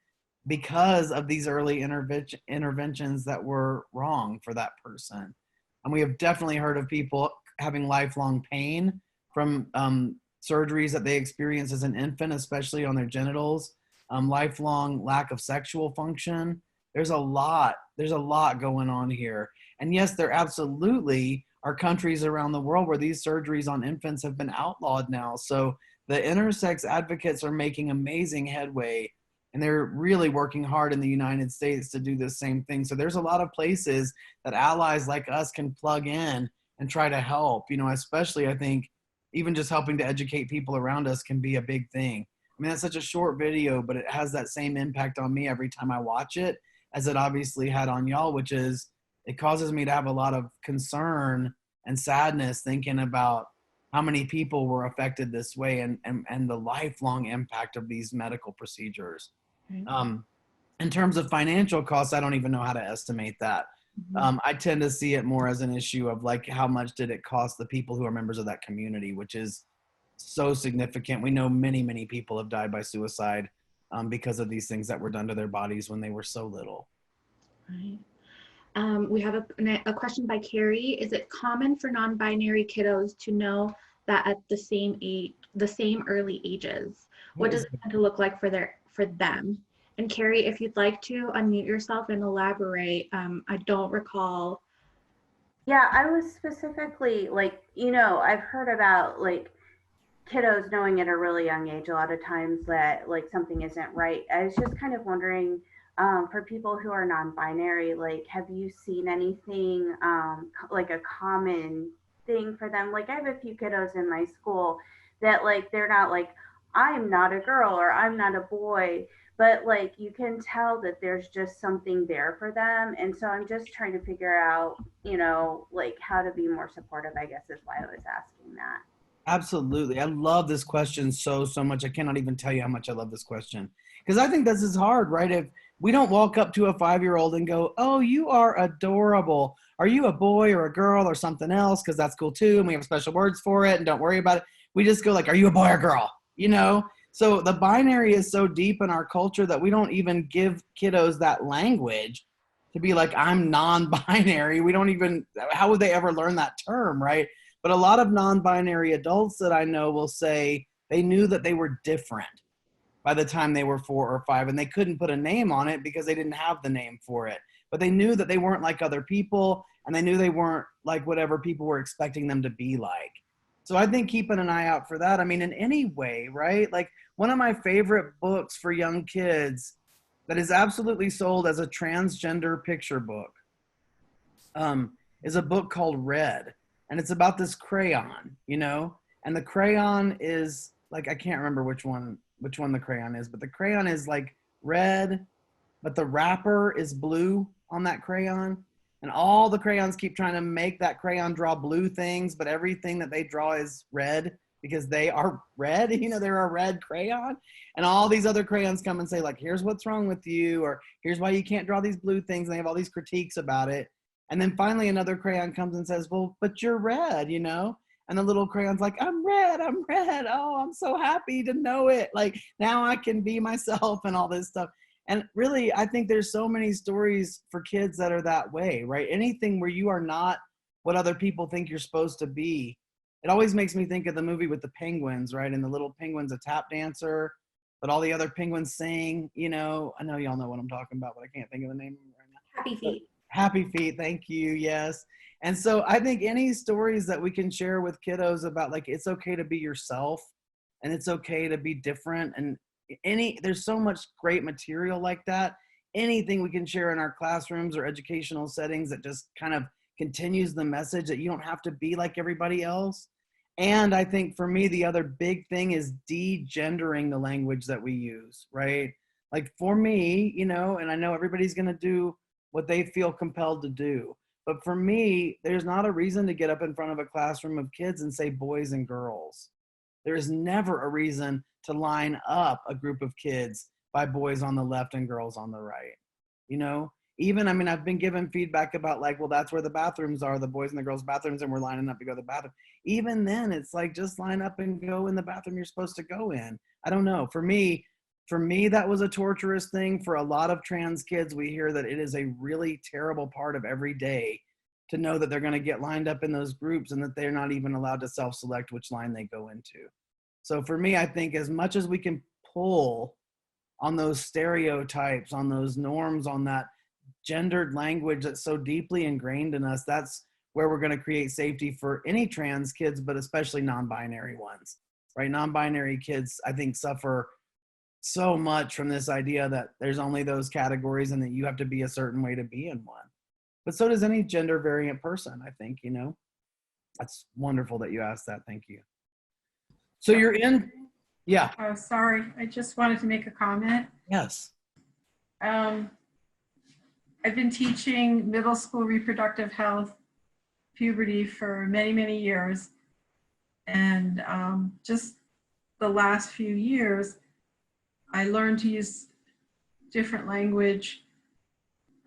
because of these early interventions that were wrong for that person. And we have definitely heard of people having lifelong pain from surgeries that they experienced as an infant, especially on their genitals, lifelong lack of sexual function. There's a lot going on here. And yes, there absolutely are countries around the world where these surgeries on infants have been outlawed now. So the intersex advocates are making amazing headway, and they're really working hard in the United States to do the same thing. So there's a lot of places that allies like us can plug in and try to help, especially I think even just helping to educate people around us can be a big thing. I mean, that's such a short video, but it has that same impact on me every time I watch it as it obviously had on y'all, which is it causes me to have a lot of concern and sadness thinking about how many people were affected this way and the lifelong impact of these medical procedures. Right. In terms of financial costs, I don't even know how to estimate that. I tend to see it more as an issue of like, how much did it cost the people who are members of that community, which is so significant. We know many, many people have died by suicide because of these things that were done to their bodies when they were so little. Right. We have a question by Carrie. Is it common for non-binary kiddos to know that at the same early ages? What does it tend to look like for them? And Carrie, if you'd like to unmute yourself and elaborate, I don't recall. Yeah, I was specifically like, I've heard about like kiddos knowing at a really young age a lot of times that like something isn't right. I was just kind of wondering, for people who are non-binary, like have you seen anything like a common thing for them? Like I have a few kiddos in my school that like they're not like, I'm not a girl or I'm not a boy, but like you can tell that there's just something there for them. And so I'm just trying to figure out, like how to be more supportive, I guess is why I was asking that. Absolutely. I love this question so much. I cannot even tell you how much I love this question. Because I think this is hard, right? If we don't walk up to a 5-year-old and go, oh, you are adorable. Are you a boy or a girl or something else? Because that's cool too. And we have special words for it and don't worry about it. We just go like, are you a boy or girl? So the binary is so deep in our culture that we don't even give kiddos that language to be like, I'm non-binary. We don't even, how would they ever learn that term, right? But a lot of non-binary adults that I know will say they knew that they were different by the time they were 4 or 5, and they couldn't put a name on it because they didn't have the name for it. But they knew that they weren't like other people, and they knew they weren't like whatever people were expecting them to be like. So I think keeping an eye out for that. I mean, in any way, right? Like one of my favorite books for young kids that is absolutely sold as a transgender picture book is a book called Red. And it's about this crayon, and the crayon is like, I can't remember which one the crayon is, but the crayon is like red, but the wrapper is blue on that crayon. And all the crayons keep trying to make that crayon draw blue things, but everything that they draw is red because they are red, they're a red crayon. And all these other crayons come and say like, here's what's wrong with you, or here's why you can't draw these blue things. And they have all these critiques about it. And then finally another crayon comes and says, well, but you're red, And the little crayon's like, I'm red. Oh, I'm so happy to know it. Like now I can be myself and all this stuff. And really, I think there's so many stories for kids that are that way, right? Anything where you are not what other people think you're supposed to be. It always makes me think of the movie with the penguins, right? And the little penguin's a tap dancer, but all the other penguins sing, I know y'all know what I'm talking about, but I can't think of the name right now. Happy Feet. Happy Feet, thank you, yes. And so I think any stories that we can share with kiddos about like, it's okay to be yourself and it's okay to be different. And there's so much great material like that. Anything we can share in our classrooms or educational settings that just kind of continues the message that you don't have to be like everybody else. And I think for me, the other big thing is de-gendering the language that we use, right? Like for me, and I know everybody's gonna do what they feel compelled to do. But for me, there's not a reason to get up in front of a classroom of kids and say boys and girls. There is never a reason to line up a group of kids by boys on the left and girls on the right. Even, I've been given feedback about like, well, that's where the bathrooms are, the boys and the girls bathrooms, and we're lining up to go to the bathroom. Even then, it's like, just line up and go in the bathroom you're supposed to go in. I don't know. For me, that was a torturous thing. For a lot of trans kids, we hear that it is a really terrible part of every day to know that they're going to get lined up in those groups and that they're not even allowed to self-select which line they go into. So for me, I think as much as we can pull on those stereotypes, on those norms, on that gendered language that's so deeply ingrained in us, that's where we're going to create safety for any trans kids, but especially non-binary ones, right? Non-binary kids, I think, suffer so much from this idea that there's only those categories and that you have to be a certain way to be in one. But so does any gender variant person, I think, That's wonderful that you asked that. Thank you. So you're in, yeah. Oh, sorry. I just wanted to make a comment. Yes. I've been teaching middle school reproductive health, puberty for many, many years. And just the last few years, I learned to use different language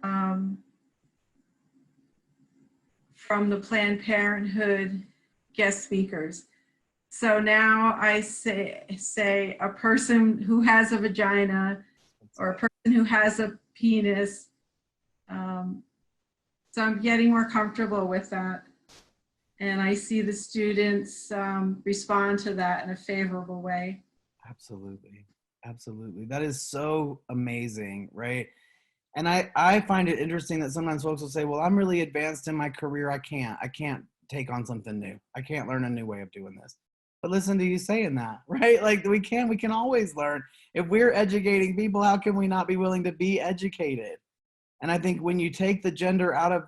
from the Planned Parenthood guest speakers. So now I say a person who has a vagina or a person who has a penis, So I'm getting more comfortable with that. And I see the students respond to that in a favorable way. Absolutely. Absolutely. That is so amazing, right? And I find it interesting that sometimes folks will say, well, I'm really advanced in my career. I can't take on something new. I can't learn a new way of doing this. But listen to you saying that, right? Like we can always learn. If we're educating people, how can we not be willing to be educated? And I think when you take the gender out of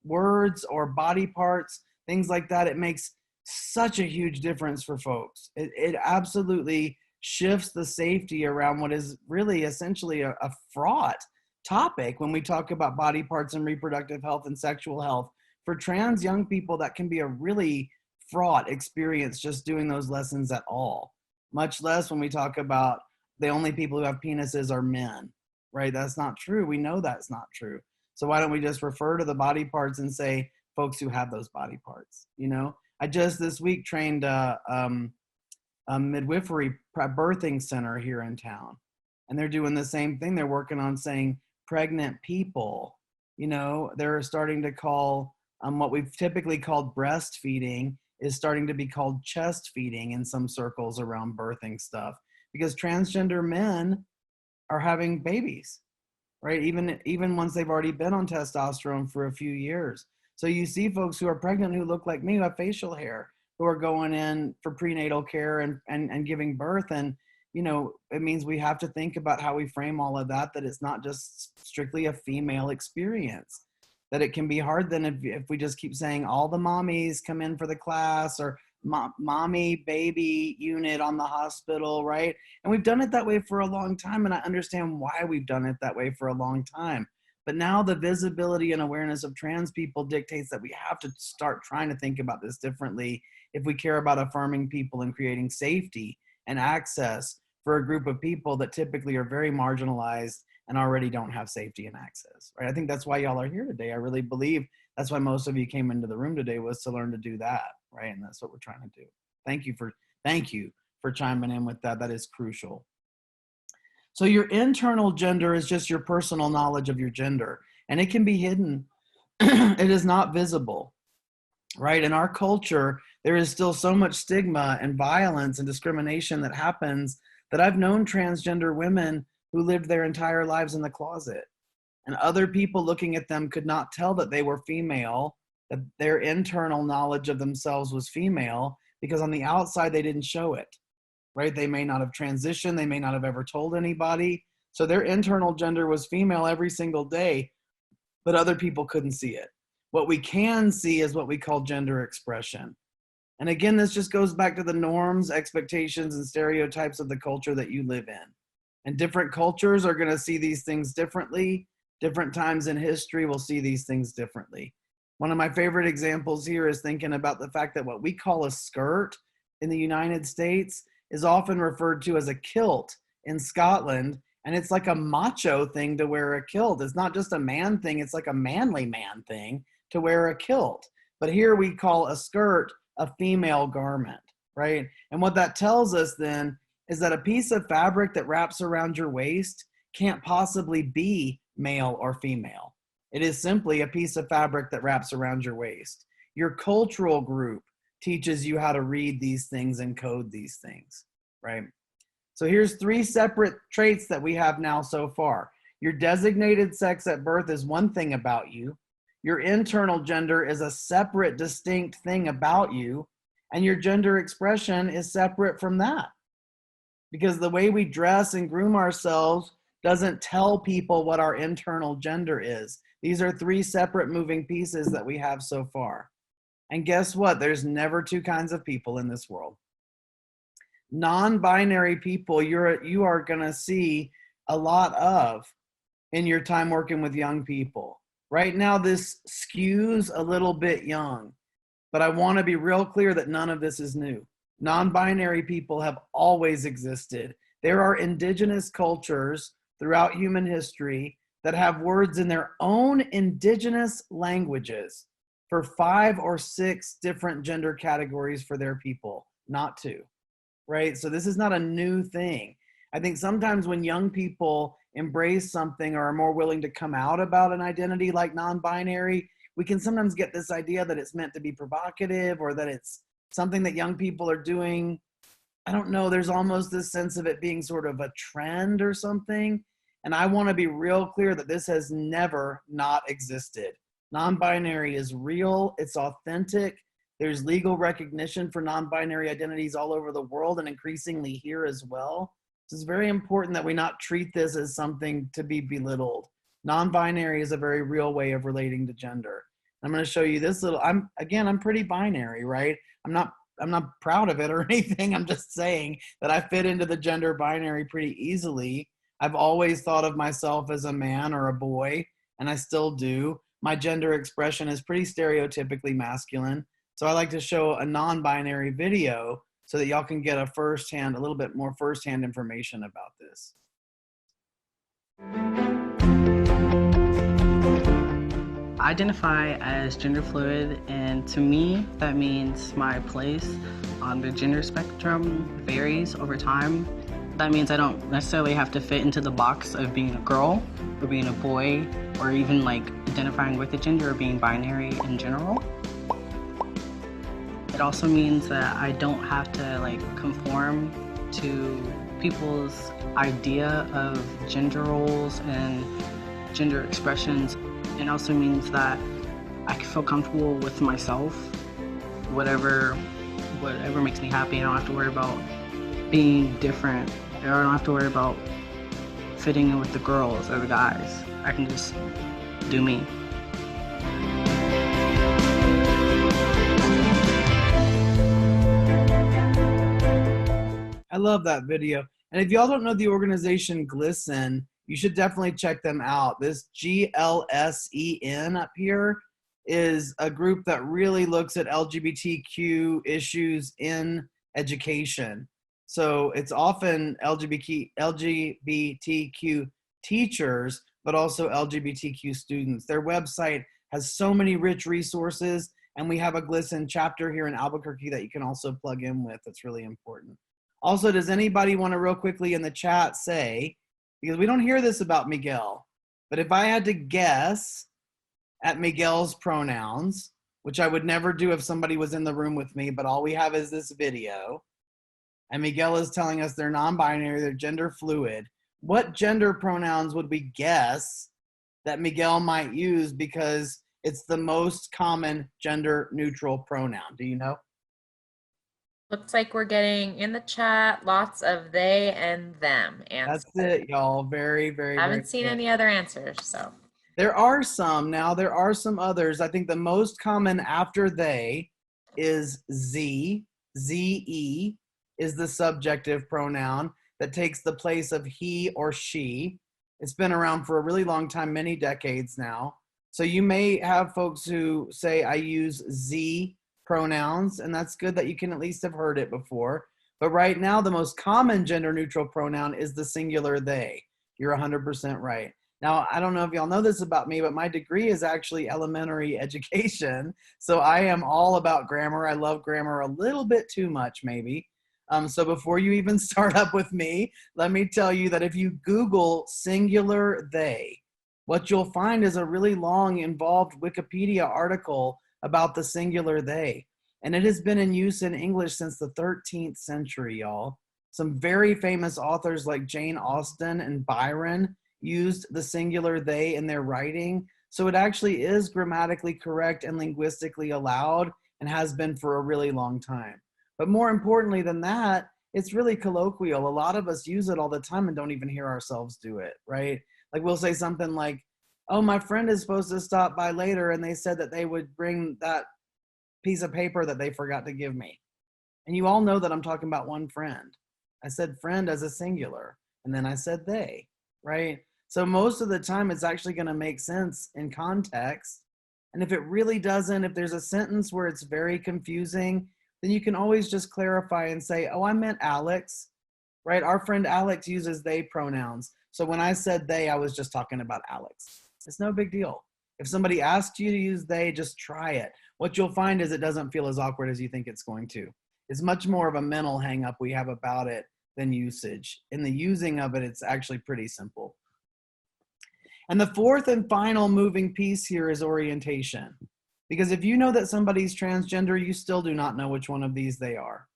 words or body parts, things like that, it makes such a huge difference for folks. It absolutely shifts the safety around what is really essentially a fraught topic when we talk about body parts and reproductive health and sexual health. For trans young people, that can be a really fraught experience just doing those lessons at all, much less when we talk about the only people who have penises are men, right? That's not true. We know that's not true. So why don't we just refer to the body parts and say folks who have those body parts? You know, I just this week trained a midwifery birthing center here in town, and they're doing the same thing. They're working on saying pregnant people. You know, they're starting to call what we've typically called breastfeeding is starting to be called chest feeding in some circles around birthing stuff, because transgender men are having babies, right? Even once they've already been on testosterone for a few years. So you see folks who are pregnant who look like me, who have facial hair, who are going in for prenatal care and giving birth. And, you know, it means we have to think about how we frame all of that, that it's not just strictly a female experience, that it can be hard then if we just keep saying all the mommies come in for the class, or mommy baby unit on the hospital, right? And we've done it that way for a long time, and I understand why we've done it that way for a long time. But now the visibility and awareness of trans people dictates that we have to start trying to think about this differently if we care about affirming people and creating safety and access for a group of people that typically are very marginalized and already don't have safety and access, right? I think that's why y'all are here today. I really believe that's why most of you came into the room today, was to learn to do that, right? And that's what we're trying to do. Thank you for chiming in with that. That is crucial. So your internal gender is just your personal knowledge of your gender, and it can be hidden. It is not visible, right? In our culture, there is still so much stigma and violence and discrimination that happens that I've known transgender women who lived their entire lives in the closet, and other people looking at them could not tell that they were female, that their internal knowledge of themselves was female, because on the outside they didn't show it, right? They may not have transitioned, they may not have ever told anybody, so their internal gender was female every single day, but other people couldn't see it. What we can see is what we call gender expression. And again, this just goes back to the norms, expectations, and stereotypes of the culture that you live in. And different cultures are going to see these things differently. Different times in history will see these things differently. One of my favorite examples here is thinking about the fact that what we call a skirt in the United States is often referred to as a kilt in Scotland. And it's like a macho thing to wear a kilt. It's not just a man thing, it's like a manly man thing to wear a kilt. But here we call a skirt a female garment, right? And what that tells us then is that a piece of fabric that wraps around your waist can't possibly be male or female. It is simply a piece of fabric that wraps around your waist. Your cultural group teaches you how to read these things and code these things, right? So here's 3 separate traits that we have now so far. Your designated sex at birth is one thing about you. Your internal gender is a separate, distinct thing about you. And your gender expression is separate from that. Because the way we dress and groom ourselves doesn't tell people what our internal gender is. These are 3 separate moving pieces that we have so far. And guess what? There's never 2 kinds of people in this world. Non-binary people, you are going to see a lot of in your time working with young people. Right now, this skews a little bit young, but I want to be real clear that none of this is new. Non-binary people have always existed. There are indigenous cultures throughout human history that have words in their own indigenous languages for 5 or 6 different gender categories for their people, not 2, right? So this is not a new thing. I think sometimes when young people embrace something or are more willing to come out about an identity like non-binary, we can sometimes get this idea that it's meant to be provocative or that it's something that young people are doing. I don't know, there's almost this sense of it being sort of a trend or something. And I want to be real clear that this has never not existed. Non-binary is real, it's authentic. There's legal recognition for non-binary identities all over the world and increasingly here as well. So it's very important that we not treat this as something to be belittled. Non-binary is a very real way of relating to gender. I'm going to show you this little, I'm pretty binary, right? I'm not proud of it or anything. I'm just saying that I fit into the gender binary pretty easily. I've always thought of myself as a man or a boy, and I still do. My gender expression is pretty stereotypically masculine. So I like to show a non-binary video so that y'all can get a little bit more firsthand information about this. I identify as gender fluid, and to me, that means my place on the gender spectrum varies over time. That means I don't necessarily have to fit into the box of being a girl or being a boy or even like identifying with a gender or being binary in general. It also means that I don't have to like conform to people's idea of gender roles and gender expressions. It also means that I can feel comfortable with myself, whatever makes me happy. I don't have to worry about being different. I don't have to worry about fitting in with the girls or the guys. I can just do me. I love that video. And if y'all don't know the organization GLSEN, you should definitely check them out. This GLSEN up here is a group that really looks at LGBTQ issues in education. So it's often LGBTQ teachers, but also LGBTQ students. Their website has so many rich resources, and we have a GLSEN chapter here in Albuquerque that you can also plug in with. That's really important. Also, does anybody want to real quickly in the chat say, because we don't hear this about Miguel, but if I had to guess at Miguel's pronouns, which I would never do if somebody was in the room with me, but all we have is this video, and Miguel is telling us they're non-binary, they're gender fluid, what gender pronouns would we guess that Miguel might use because it's the most common gender neutral pronoun? Do you know? Looks like we're getting in the chat lots of they and them answers. That's it, y'all. Very, very, Haven't seen any other answers, so. There are some. Now, there are some others. I think the most common after they is Z. Z-E is the subjective pronoun that takes the place of he or she. It's been around for a really long time, many decades now. So you may have folks who say, I use Z pronouns, and that's good that you can at least have heard it before. But right now, the most common gender neutral pronoun is the singular they. You're 100% right. Now, I don't know if y'all know this about me, but my degree is actually elementary education. So I am all about grammar. I love grammar a little bit too much, maybe. So before you even start up with me, let me tell you that if you Google singular they, what you'll find is a really long, involved Wikipedia article about the singular they. And it has been in use in English since the 13th century, y'all. Some very famous authors like Jane Austen and Byron used the singular they in their writing. So it actually is grammatically correct and linguistically allowed and has been for a really long time. But more importantly than that, it's really colloquial. A lot of us use it all the time and don't even hear ourselves do it, right? Like we'll say something like, oh, my friend is supposed to stop by later and they said that they would bring that piece of paper that they forgot to give me. And you all know that I'm talking about one friend. I said friend as a singular, and then I said they, right? So most of the time it's actually going to make sense in context. And if it really doesn't, if there's a sentence where it's very confusing, then you can always just clarify and say, oh, I meant Alex, right? Our friend Alex uses they pronouns. So when I said they, I was just talking about Alex. It's no big deal. If somebody asks you to use they, just try it. What you'll find is it doesn't feel as awkward as you think it's going to. It's much more of a mental hang up we have about it than usage. In the using of it, it's actually pretty simple. And the fourth and final moving piece here is orientation. Because if you know that somebody's transgender, you still do not know which one of these they are,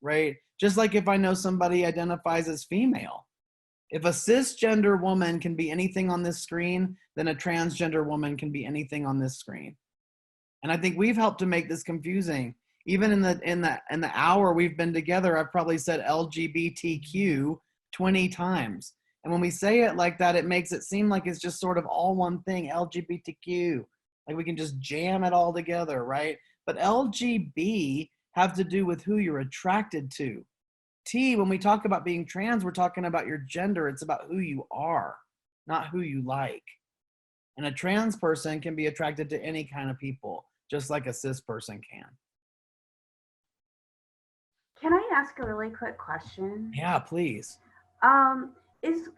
right? Just like if I know somebody identifies as female. If a cisgender woman can be anything on this screen, then a transgender woman can be anything on this screen. And I think we've helped to make this confusing. Even in the hour we've been together, I've probably said LGBTQ 20 times. And when we say it like that, it makes it seem like it's just sort of all one thing, LGBTQ. Like we can just jam it all together, right? But LGB have to do with who you're attracted to. T, when we talk about being trans, we're talking about your gender. It's about who you are, not who you like. And a trans person can be attracted to any kind of people, just like a cis person can. Can I ask a really quick question? Yeah, please. Is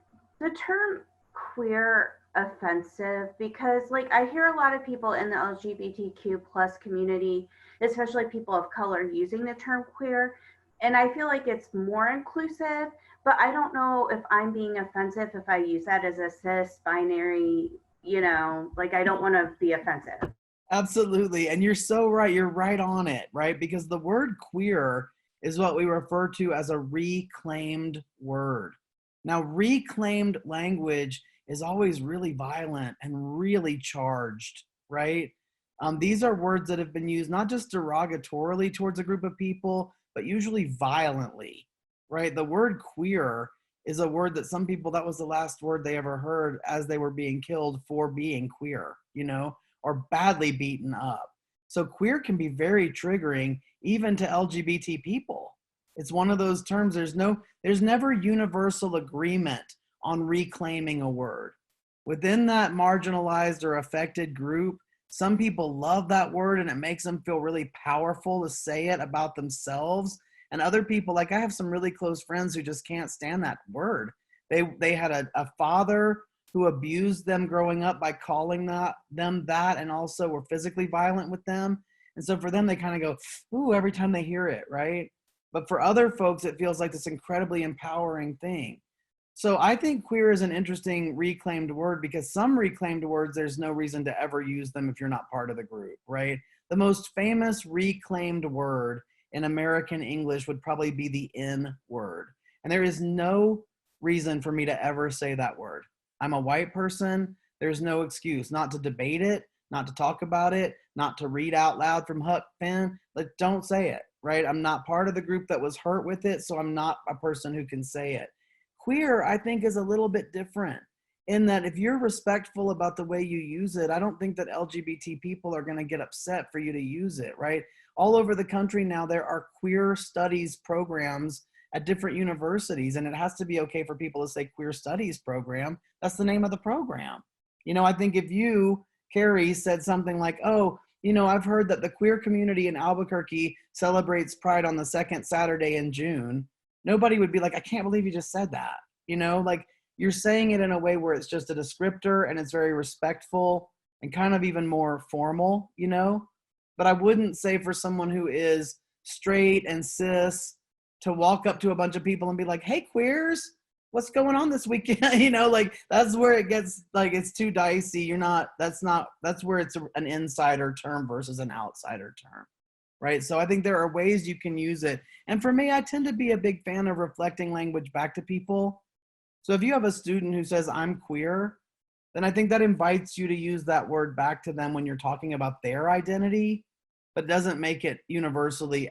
the term queer offensive? Because like I hear a lot of people in the LGBTQ plus community, especially people of color, using the term queer, and I feel like it's more inclusive, but I don't know if I'm being offensive if I use that as a cis binary, you know, like I don't want to be offensive. Absolutely. And you're so right. You're right on it, right? Because the word queer is what we refer to as a reclaimed word. Now, reclaimed language is always really violent and really charged, right? These are words that have been used not just derogatorily towards a group of people, but usually violently, right? The word queer is a word that some people, that was the last word they ever heard as they were being killed for being queer, you know, or badly beaten up. So queer can be very triggering even to LGBT people. It's one of those terms, there's never universal agreement on reclaiming a word. Within that marginalized or affected group, some people love that word and it makes them feel really powerful to say it about themselves. And other people, like I have some really close friends who just can't stand that word. They had a father who abused them growing up by calling them that, and also were physically violent with them. And so for them, they kind of go, ooh, every time they hear it, right? But for other folks, it feels like this incredibly empowering thing. So I think queer is an interesting reclaimed word because some reclaimed words, there's no reason to ever use them if you're not part of the group, right? The most famous reclaimed word in American English would probably be the N word. And there is no reason for me to ever say that word. I'm a white person. There's no excuse not to debate it, not to talk about it, not to read out loud from Huck Finn. Like, don't say it, right? I'm not part of the group that was hurt with it, so I'm not a person who can say it. Queer, I think, is a little bit different in that if you're respectful about the way you use it, I don't think that LGBT people are going to get upset for you to use it, right? All over the country now, there are queer studies programs at different universities, and it has to be okay for people to say queer studies program. That's the name of the program. You know, I think if you, Carrie, said something like, oh, you know, I've heard that the queer community in Albuquerque celebrates Pride on the second Saturday in June, nobody would be like, I can't believe you just said that. You know, like you're saying it in a way where it's just a descriptor and it's very respectful and kind of even more formal, you know? But I wouldn't say for someone who is straight and cis to walk up to a bunch of people and be like, hey, queers, what's going on this weekend? You know, like that's where it gets like, it's too dicey. That's where it's an insider term versus an outsider term, right? So I think there are ways you can use it. And for me, I tend to be a big fan of reflecting language back to people. So if you have a student who says I'm queer, then I think that invites you to use that word back to them when you're talking about their identity, but doesn't make it universally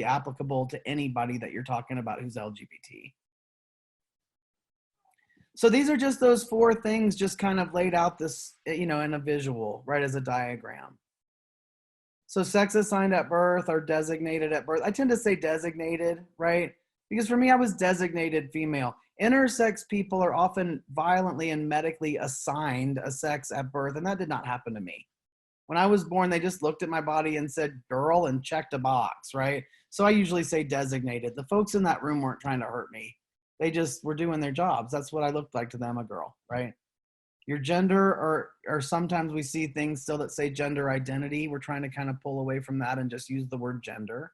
applicable to anybody that you're talking about who's LGBT. So these are just those four things just kind of laid out this, you know, in a visual, right, as a diagram. So sex assigned at birth or designated at birth. I tend to say designated, right? Because for me, I was designated female. Intersex people are often violently and medically assigned a sex at birth, and that did not happen to me. When I was born, they just looked at my body and said, girl, and checked a box, right? So I usually say designated. The folks in that room weren't trying to hurt me. They just were doing their jobs. That's what I looked like to them, a girl, right? Your gender, or sometimes we see things still that say gender identity. We're trying to kind of pull away from that and just use the word gender.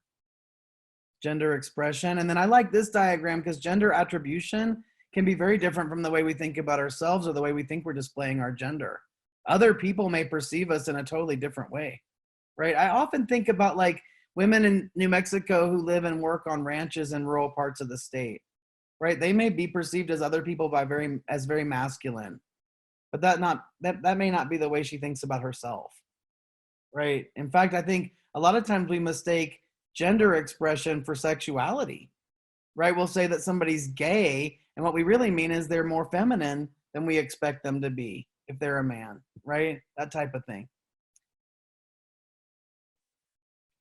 Gender expression. And then I like this diagram because gender attribution can be very different from the way we think about ourselves or the way we think we're displaying our gender. Other people may perceive us in a totally different way, right? I often think about like women in New Mexico who live and work on ranches in rural parts of the state, right? They may be perceived as other people as very masculine, but that may not be the way she thinks about herself, right? In fact, I think a lot of times we mistake gender expression for sexuality, right? We'll say that somebody's gay, and what we really mean is they're more feminine than we expect them to be if they're a man, right? That type of thing.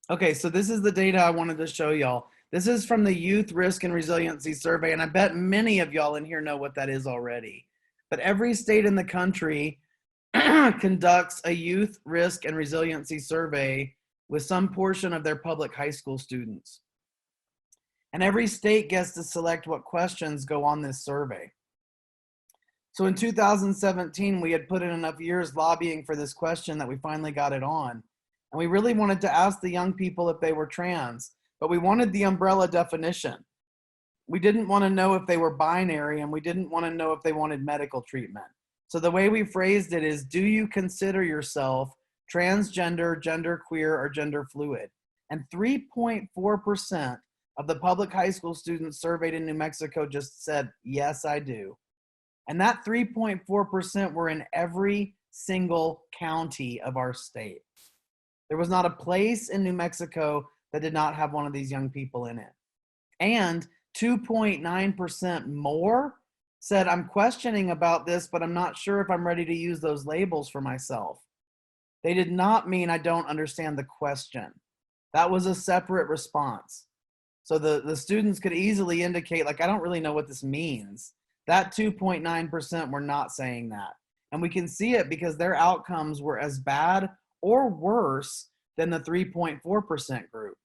Okay, so this is the data I wanted to show y'all. This is from the Youth Risk and Resiliency Survey, and I bet many of y'all in here know what that is already. But every state in the country conducts a Youth Risk and Resiliency Survey with some portion of their public high school students. And every state gets to select what questions go on this survey. So in 2017, we had put in enough years lobbying for this question that we finally got it on. And we really wanted to ask the young people if they were trans, but we wanted the umbrella definition. We didn't want to know if they were binary, and we didn't want to know if they wanted medical treatment. So the way we phrased it is, do you consider yourself transgender, genderqueer, or gender fluid? And 3.4% of the public high school students surveyed in New Mexico just said, yes, I do. And that 3.4% were in every single county of our state. There was not a place in New Mexico that did not have one of these young people in it. And 2.9% more said, I'm questioning about this, but I'm not sure if I'm ready to use those labels for myself. They did not mean I don't understand the question. That was a separate response. So the students could easily indicate, like, I don't really know what this means. That 2.9% were not saying that. And we can see it because their outcomes were as bad or worse than the 3.4% group.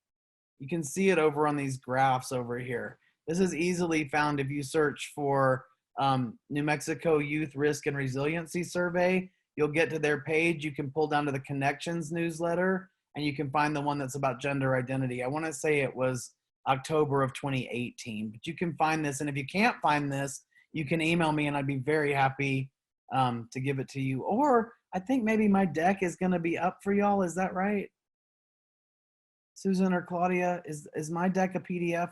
You can see it over on these graphs over here. This is easily found if you search for New Mexico Youth Risk and Resiliency Survey. You'll get to their page. You can pull down to the Connections newsletter, and you can find the one that's about gender identity. I want to say it was October of 2018, but you can find this. And if you can't find this, you can email me, and I'd be very happy to give it to you. Or I think maybe my deck is going to be up for y'all. Is that right? Susan or Claudia, is my deck a PDF?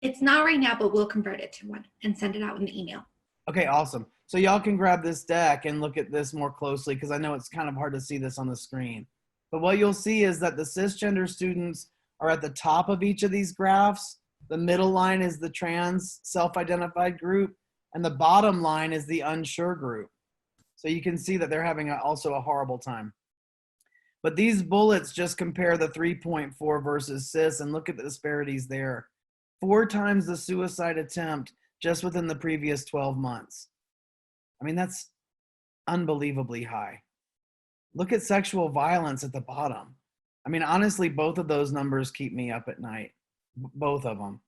It's not right now, but we'll convert it to one and send it out in the email. Okay, awesome. So y'all can grab this deck and look at this more closely, because I know it's kind of hard to see this on the screen. But what you'll see is that the cisgender students are at the top of each of these graphs. The middle line is the trans self-identified group, and the bottom line is the unsure group. So you can see that they're having also a horrible time. But these bullets just compare the 3.4 versus cis, and look at the disparities there. 4 times the suicide attempt just within the previous 12 months. I mean, that's unbelievably high. Look at sexual violence at the bottom. I mean, honestly, both of those numbers keep me up at night, both of them.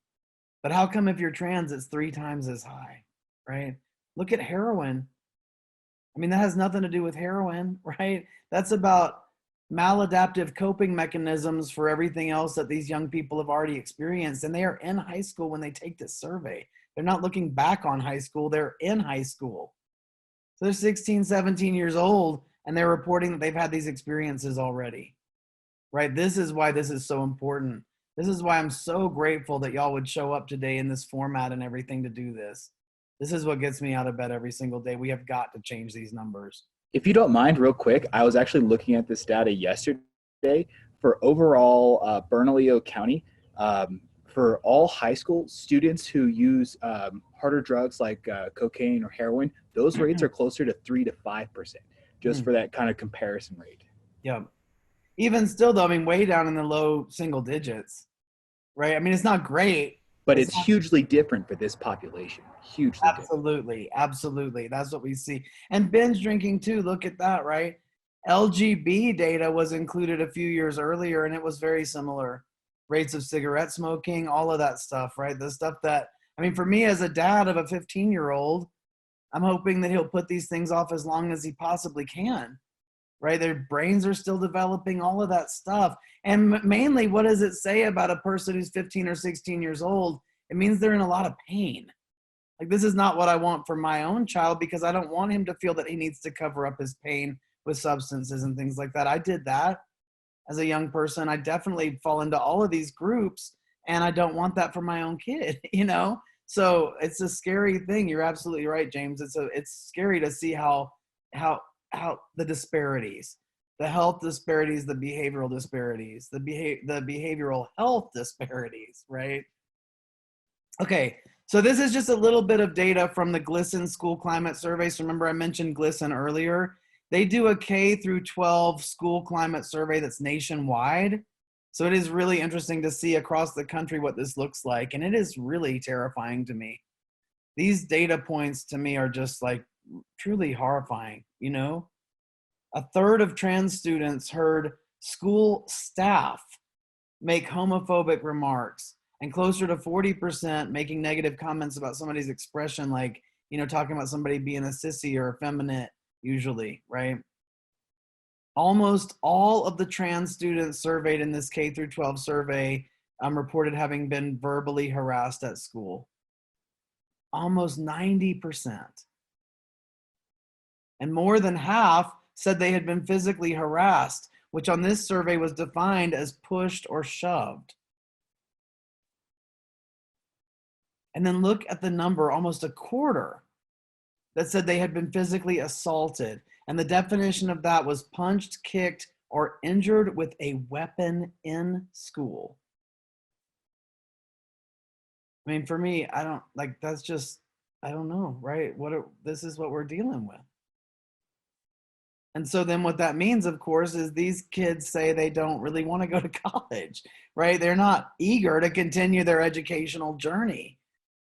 But how come if you're trans, it's 3 times as high, right? Look at heroin. I mean, that has nothing to do with heroin, right? That's about maladaptive coping mechanisms for everything else that these young people have already experienced. And they are in high school when they take this survey. They're not looking back on high school, they're in high school. So they're 16, 17 years old, and they're reporting that they've had these experiences already, right? This is why this is so important. This is why I'm so grateful that y'all would show up today in this format and everything to do this. This is what gets me out of bed every single day. We have got to change these numbers. If you don't mind, real quick, I was actually looking at this data yesterday for overall Bernalillo County. For all high school students who use harder drugs like cocaine or heroin, those rates are closer to 3 to 5%, just for that kind of comparison rate. Yeah. Even still, though, I mean, way down in the low single digits, right? I mean, it's not great. But it's hugely different for this population. Hugely different. Absolutely. That's what we see. And binge drinking, too. Look at that, right? LGB data was included a few years earlier, and it was very similar. Rates of cigarette smoking, all of that stuff, right? The stuff that, I mean, for me as a dad of a 15-year-old, I'm hoping that he'll put these things off as long as he possibly can, right? Their brains are still developing, all of that stuff. And mainly, what does it say about a person who's 15 or 16 years old? It means they're in a lot of pain, Like, this is not what I want for my own child, because I don't want him to feel that he needs to cover up his pain with substances and things like that. I did that as a young person. I definitely fall into all of these groups, and I don't want that for my own kid, you know? So it's a scary thing. You're absolutely right, James. It's scary to see how the disparities, the health disparities, the behavioral disparities, the behavioral health disparities, right? Okay, so this is just a little bit of data from the GLSEN School Climate Survey. So remember I mentioned GLSEN earlier. They do a K through 12 school climate survey that's nationwide. So it is really interesting to see across the country what this looks like. And it is really terrifying to me. These data points to me are just like truly horrifying, you know? A third of trans students heard school staff make homophobic remarks, and closer to 40% making negative comments about somebody's expression, like, you know, talking about somebody being a sissy or effeminate, usually, right? Almost all of the trans students surveyed in this K through 12 survey reported having been verbally harassed at school. Almost 90%. And more than half said they had been physically harassed, which on this survey was defined as pushed or shoved. And then look at the number, almost a quarter, that said they had been physically assaulted. And the definition of that was punched, kicked, or injured with a weapon in school. I mean, for me, I don't, like, that's just, I don't know, right? This is what we're dealing with. And so then what that means, of course, is these kids say they don't really want to go to college, right? They're not eager to continue their educational journey.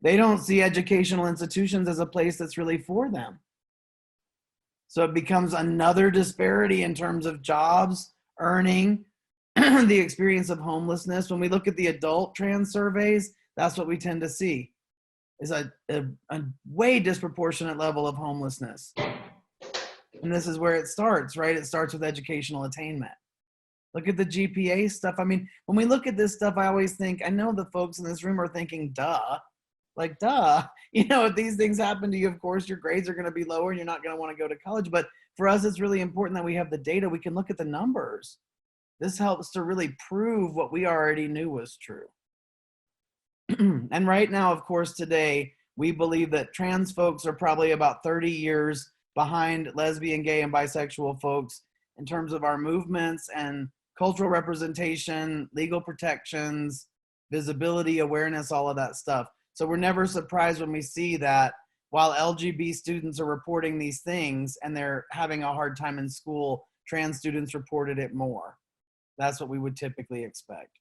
They don't see educational institutions as a place that's really for them. So it becomes another disparity in terms of jobs, earning, the experience of homelessness. When we look at the adult trans surveys, that's what we tend to see, is a way disproportionate level of homelessness. And this is where it starts, right? It starts with educational attainment. Look at the GPA stuff. I mean, when we look at this stuff, I always think, I know the folks in this room are thinking, duh. Like, duh. You know, if these things happen to you, of course, your grades are going to be lower and you're not going to want to go to college. But for us, it's really important that we have the data. We can look at the numbers. This helps to really prove what we already knew was true. And right now, of course, today, we believe that trans folks are probably about 30 years behind lesbian, gay, and bisexual folks in terms of our movements and cultural representation, legal protections, visibility, awareness, all of that stuff. So we're never surprised when we see that while LGBT students are reporting these things and they're having a hard time in school, trans students reported it more. That's what we would typically expect.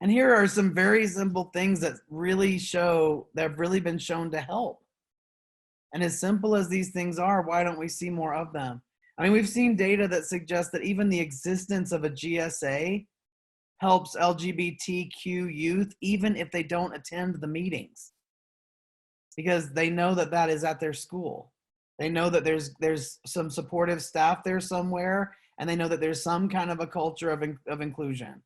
And here are some very simple things that really show, that have really been shown to help. And as simple as these things are, why don't we see more of them? I mean, we've seen data that suggests that even the existence of a GSA helps LGBTQ youth, even if they don't attend the meetings, because they know that that is at their school. They know that there's some supportive staff there somewhere, and they know that there's some kind of a culture of inclusion.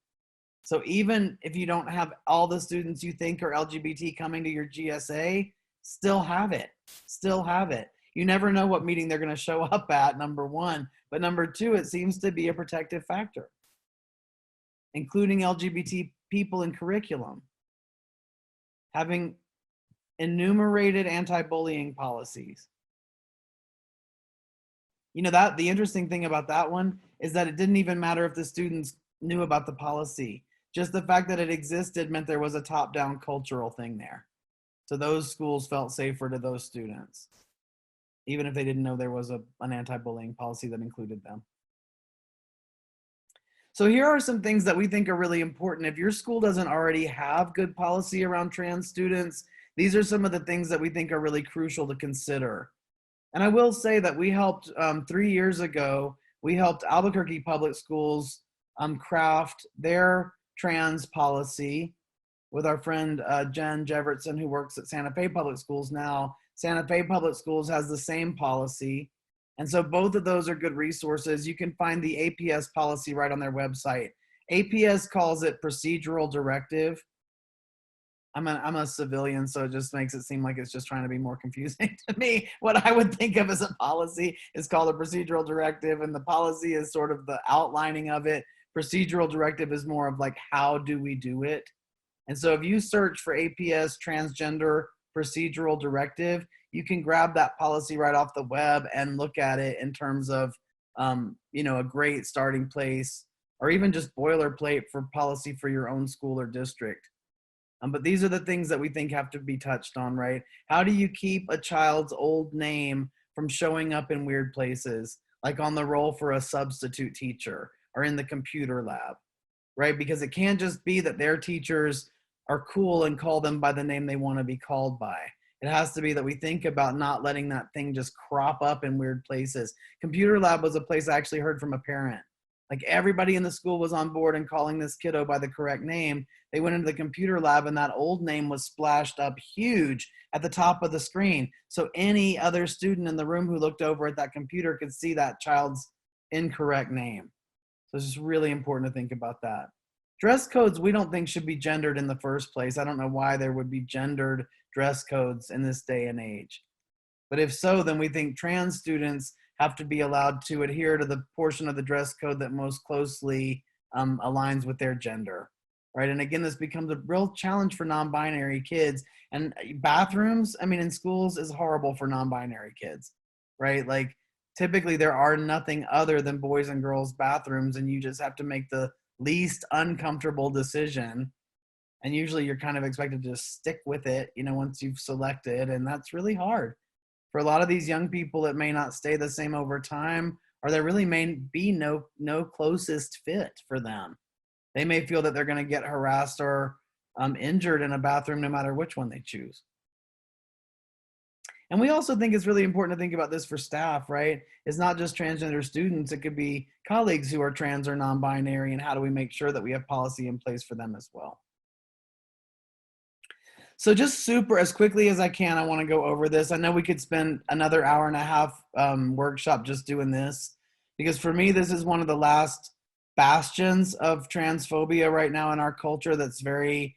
So even if you don't have all the students you think are LGBT coming to your GSA, still have it. Still have it. You never know what meeting they're going to show up at, number one. But number two, it seems to be a protective factor, including LGBT people in curriculum, having enumerated anti-bullying policies. You know, that the interesting thing about that one is that it didn't even matter if the students knew about the policy. Just the fact that it existed meant there was a top-down cultural thing there. So those schools felt safer to those students, even if they didn't know there was an anti-bullying policy that included them. So here are some things that we think are really important. If your school doesn't already have good policy around trans students, these are some of the things that we think are really crucial to consider. And I will say that we helped 3 years ago, we helped Albuquerque Public Schools craft their trans policy with our friend Jen Jevertson, who works at Santa Fe Public Schools now. Santa Fe Public Schools has the same policy. And so both of those are good resources. You can find the APS policy right on their website. APS calls it procedural directive. I'm a civilian, so it just makes it seem like it's just trying to be more confusing to me. What I would think of as a policy is called a procedural directive, and the policy is sort of the outlining of it. Procedural directive is more of like, how do we do it? And so if you search for APS transgender procedural directive, you can grab that policy right off the web and look at it in terms of, a great starting place, or even just boilerplate for policy for your own school or district. But these are the things that we think have to be touched on, right? How do you keep a child's old name from showing up in weird places, like on the roll for a substitute teacher or in the computer lab, right? Because it can't just be that their teachers are cool and call them by the name they want to be called by. It has to be that we think about not letting that thing just crop up in weird places. Computer lab was a place I actually heard from a parent. Like everybody in the school was on board and calling this kiddo by the correct name. They went into the computer lab and that old name was splashed up huge at the top of the screen. So any other student in the room who looked over at that computer could see that child's incorrect name. So it's just really important to think about that. Dress codes we don't think should be gendered in the first place. I don't know why there would be gendered dress codes in this day and age. But if so, then we think trans students have to be allowed to adhere to the portion of the dress code that most closely aligns with their gender, right? And again, this becomes a real challenge for non-binary kids. And bathrooms, in schools is horrible for non-binary kids, right? Like typically there are nothing other than boys and girls bathrooms, and you just have to make the least uncomfortable decision. And usually you're kind of expected to just stick with it, once you've selected, and that's really hard. For a lot of these young people, it may not stay the same over time, or there really may be no closest fit for them. They may feel that they're going to get harassed or injured in a bathroom no matter which one they choose. And we also think it's really important to think about this for staff, right? It's not just transgender students. It could be colleagues who are trans or non-binary, and how do we make sure that we have policy in place for them as well? So just super as quickly as I can, I want to go over this. I know we could spend another hour and a half workshop just doing this, because for me, this is one of the last bastions of transphobia right now in our culture that's very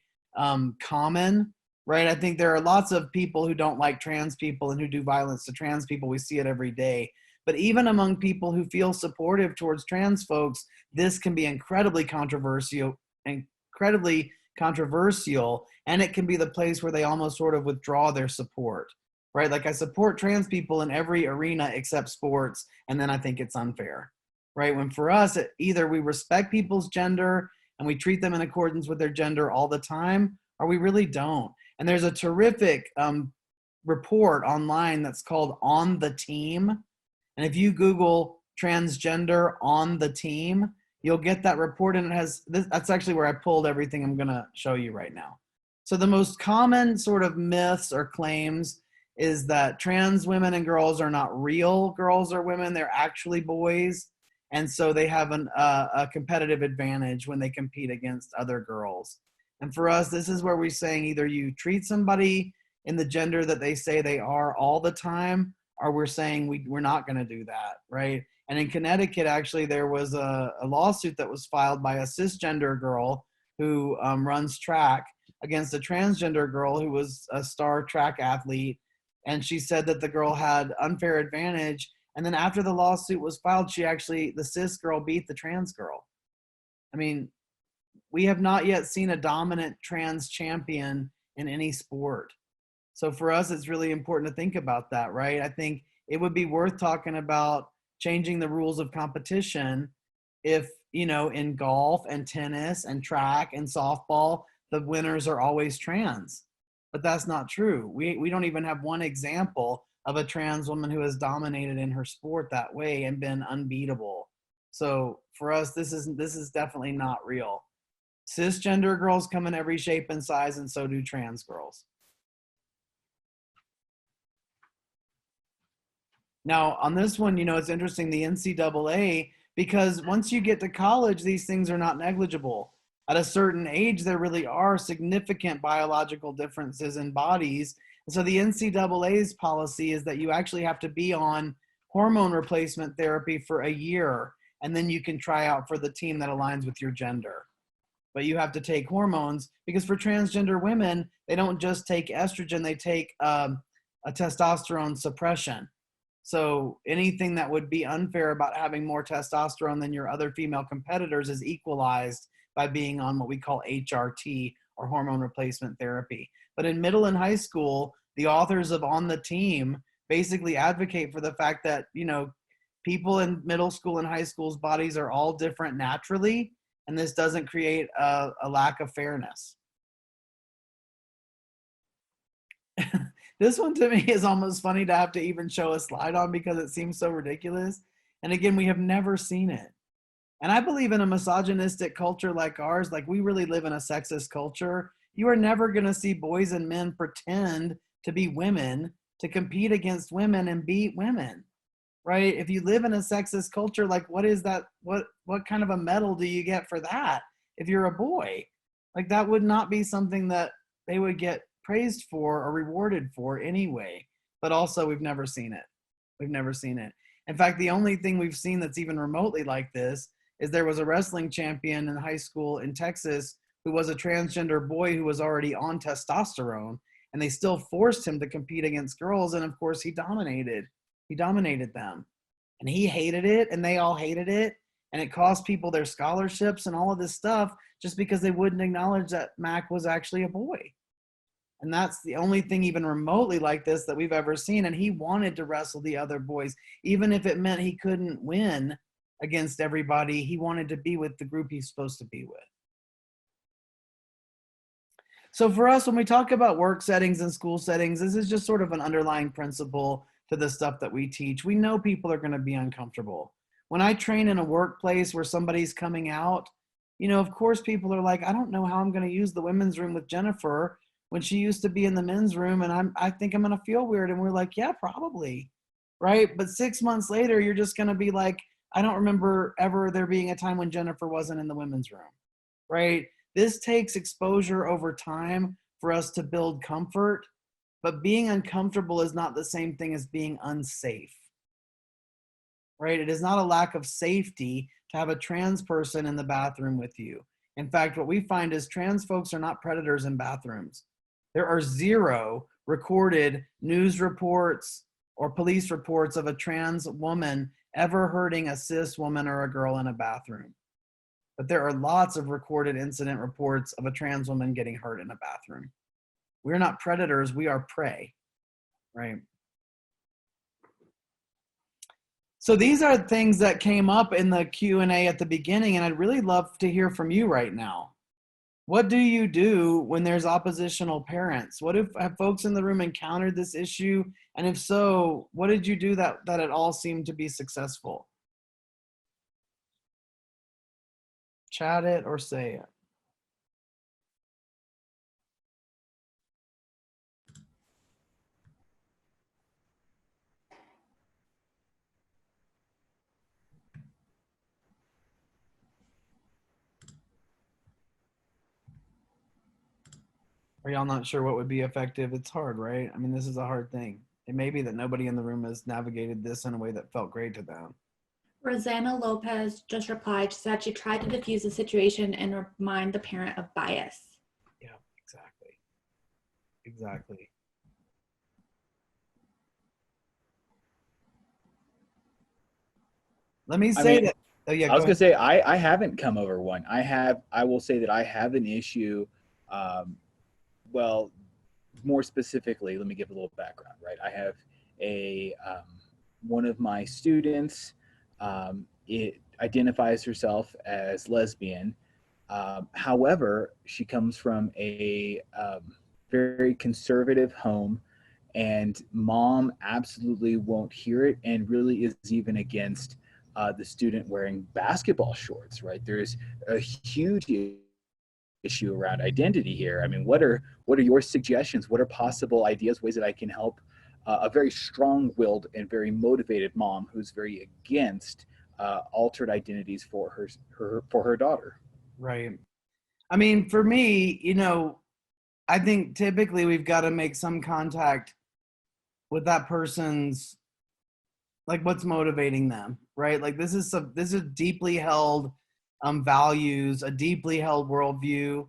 common, right? I think there are lots of people who don't like trans people and who do violence to trans people. We see it every day. But even among people who feel supportive towards trans folks, this can be incredibly controversial, and it can be the place where they almost sort of withdraw their support, right? Like I support trans people in every arena except sports, and then I think it's unfair, right? When for us, either we respect people's gender and we treat them in accordance with their gender all the time, or we really don't. And there's a terrific report online that's called On the Team. And if you Google transgender on the team, you'll get that report, and it has, that's actually where I pulled everything I'm gonna show you right now. So the most common sort of myths or claims is that trans women and girls are not real girls or women, they're actually boys. And so they have a competitive advantage when they compete against other girls. And for us, this is where we're saying either you treat somebody in the gender that they say they are all the time, or we're saying we're not gonna do that, right? And in Connecticut, actually, there was a lawsuit that was filed by a cisgender girl who runs track against a transgender girl who was a star track athlete. And she said that the girl had unfair advantage. And then after the lawsuit was filed, the cis girl beat the trans girl. We have not yet seen a dominant trans champion in any sport. So for us, it's really important to think about that, right? I think it would be worth talking about changing the rules of competition if, in golf and tennis and track and softball, the winners are always trans. But that's not true. We don't even have one example of a trans woman who has dominated in her sport that way and been unbeatable. So for us, this is definitely not real. Cisgender girls come in every shape and size, and so do trans girls. Now, on this one, it's interesting, the NCAA, because once you get to college, these things are not negligible. At a certain age, there really are significant biological differences in bodies. And so the NCAA's policy is that you actually have to be on hormone replacement therapy for a year, and then you can try out for the team that aligns with your gender. but you have to take hormones, because for transgender women, they don't just take estrogen, they take a testosterone suppression. So anything that would be unfair about having more testosterone than your other female competitors is equalized by being on what we call HRT, or hormone replacement therapy. But in middle and high school, the authors of On the Team basically advocate for the fact that, you know, people in middle school and high school's bodies are all different naturally, and this doesn't create a lack of fairness. This one to me is almost funny to have to even show a slide on because it seems so ridiculous. And again, we have never seen it. And I believe in a misogynistic culture like ours, like we really live in a sexist culture. You are never going to see boys and men pretend to be women to compete against women and beat women, right? If you live in a sexist culture, like what is that? What kind of a medal do you get for that if you're a boy? Like that would not be something that they would get praised for or rewarded for anyway. But also we've never seen it. We've never seen it. In fact, the only thing we've seen that's even remotely like this is there was a wrestling champion in high school in Texas who was a transgender boy who was already on testosterone, and they still forced him to compete against girls. And of course he dominated them, and he hated it and they all hated it. And it cost people their scholarships and all of this stuff just because they wouldn't acknowledge that Mac was actually a boy. And that's the only thing even remotely like this that we've ever seen. And he wanted to wrestle the other boys, even if it meant he couldn't win against everybody. He wanted to be with the group he's supposed to be with. So for us, when we talk about work settings and school settings, this is just sort of an underlying principle to the stuff that we teach. We know people are going to be uncomfortable. When I train in a workplace where somebody's coming out, you know, of course people are like, I don't know how I'm going to use the women's room with Jennifer when she used to be in the men's room, and I think I'm going to feel weird. And we're like, yeah, probably, right? But 6 months later, you're just going to be like, I don't remember ever there being a time when Jennifer wasn't in the women's room, right? This takes exposure over time for us to build comfort, but being uncomfortable is not the same thing as being unsafe, right? It is not a lack of safety to have a trans person in the bathroom with you. In fact, what we find is trans folks are not predators in bathrooms. There are 0 recorded news reports or police reports of a trans woman ever hurting a cis woman or a girl in a bathroom. But there are lots of recorded incident reports of a trans woman getting hurt in a bathroom. We're not predators, we are prey, right? So these are things that came up in the Q&A at the beginning, and I'd really love to hear from you right now. What do you do when there's oppositional parents? Have folks in the room encountered this issue? And if so, what did you do that it all seemed to be successful? Chat it or say it. Are y'all not sure what would be effective? It's hard, right? I mean, this is a hard thing. It may be that nobody in the room has navigated this in a way that felt great to them. Rosanna Lopez just replied. She said she tried to diffuse the situation and remind the parent of bias. Yeah, exactly. Exactly. Let me say that. Oh yeah, I was gonna say I haven't come over one. I will say that I have an issue. Well, more specifically, let me give a little background. Right, I have a one of my students. It identifies herself as lesbian. However, she comes from a very conservative home, and mom absolutely won't hear it, and really is even against the student wearing basketball shorts. Right, there's a huge issue around identity here. I mean, what are your suggestions? What are possible ideas, ways that I can help a very strong-willed and very motivated mom who's very against altered identities for her daughter? Right. I mean, for me, you know, I think typically we've got to make some contact with that person's, like, what's motivating them, right? Like this is deeply held values, a deeply held worldview.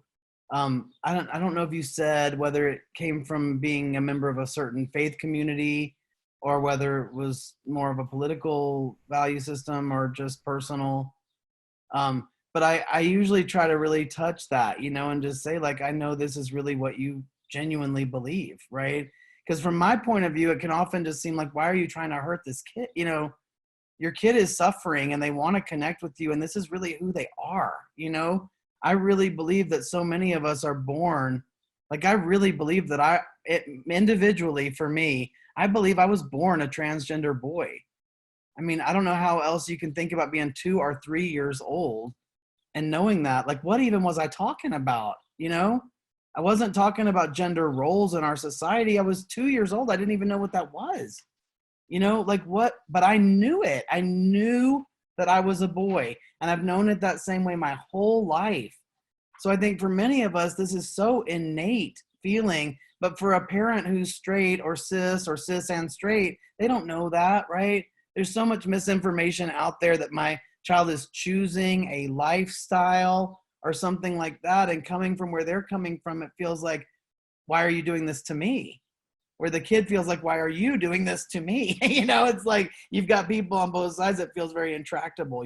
I don't know if you said whether it came from being a member of a certain faith community or whether it was more of a political value system or just personal. But I usually try to really touch that, and just say, like, I know this is really what you genuinely believe, right? Because from my point of view, it can often just seem like, why are you trying to hurt this kid? Your kid is suffering and they want to connect with you, and this is really who they are. I really believe that so many of us are born, like, I really believe that individually for me, I believe I was born a transgender boy. I mean, I don't know how else you can think about being 2 or 3 years old and knowing that, like, what even was I talking about? I wasn't talking about gender roles in our society. I was 2 years old. I didn't even know what that was. Like, what? But I knew it. I knew that I was a boy, and I've known it that same way my whole life. So I think for many of us, this is so innate feeling, but for a parent who's straight or cis and straight, they don't know that, right? There's so much misinformation out there that my child is choosing a lifestyle or something like that, and coming from where they're coming from, it feels like, why are you doing this to me? Where the kid feels like, why are you doing this to me? It's like you've got people on both sides that feels very intractable,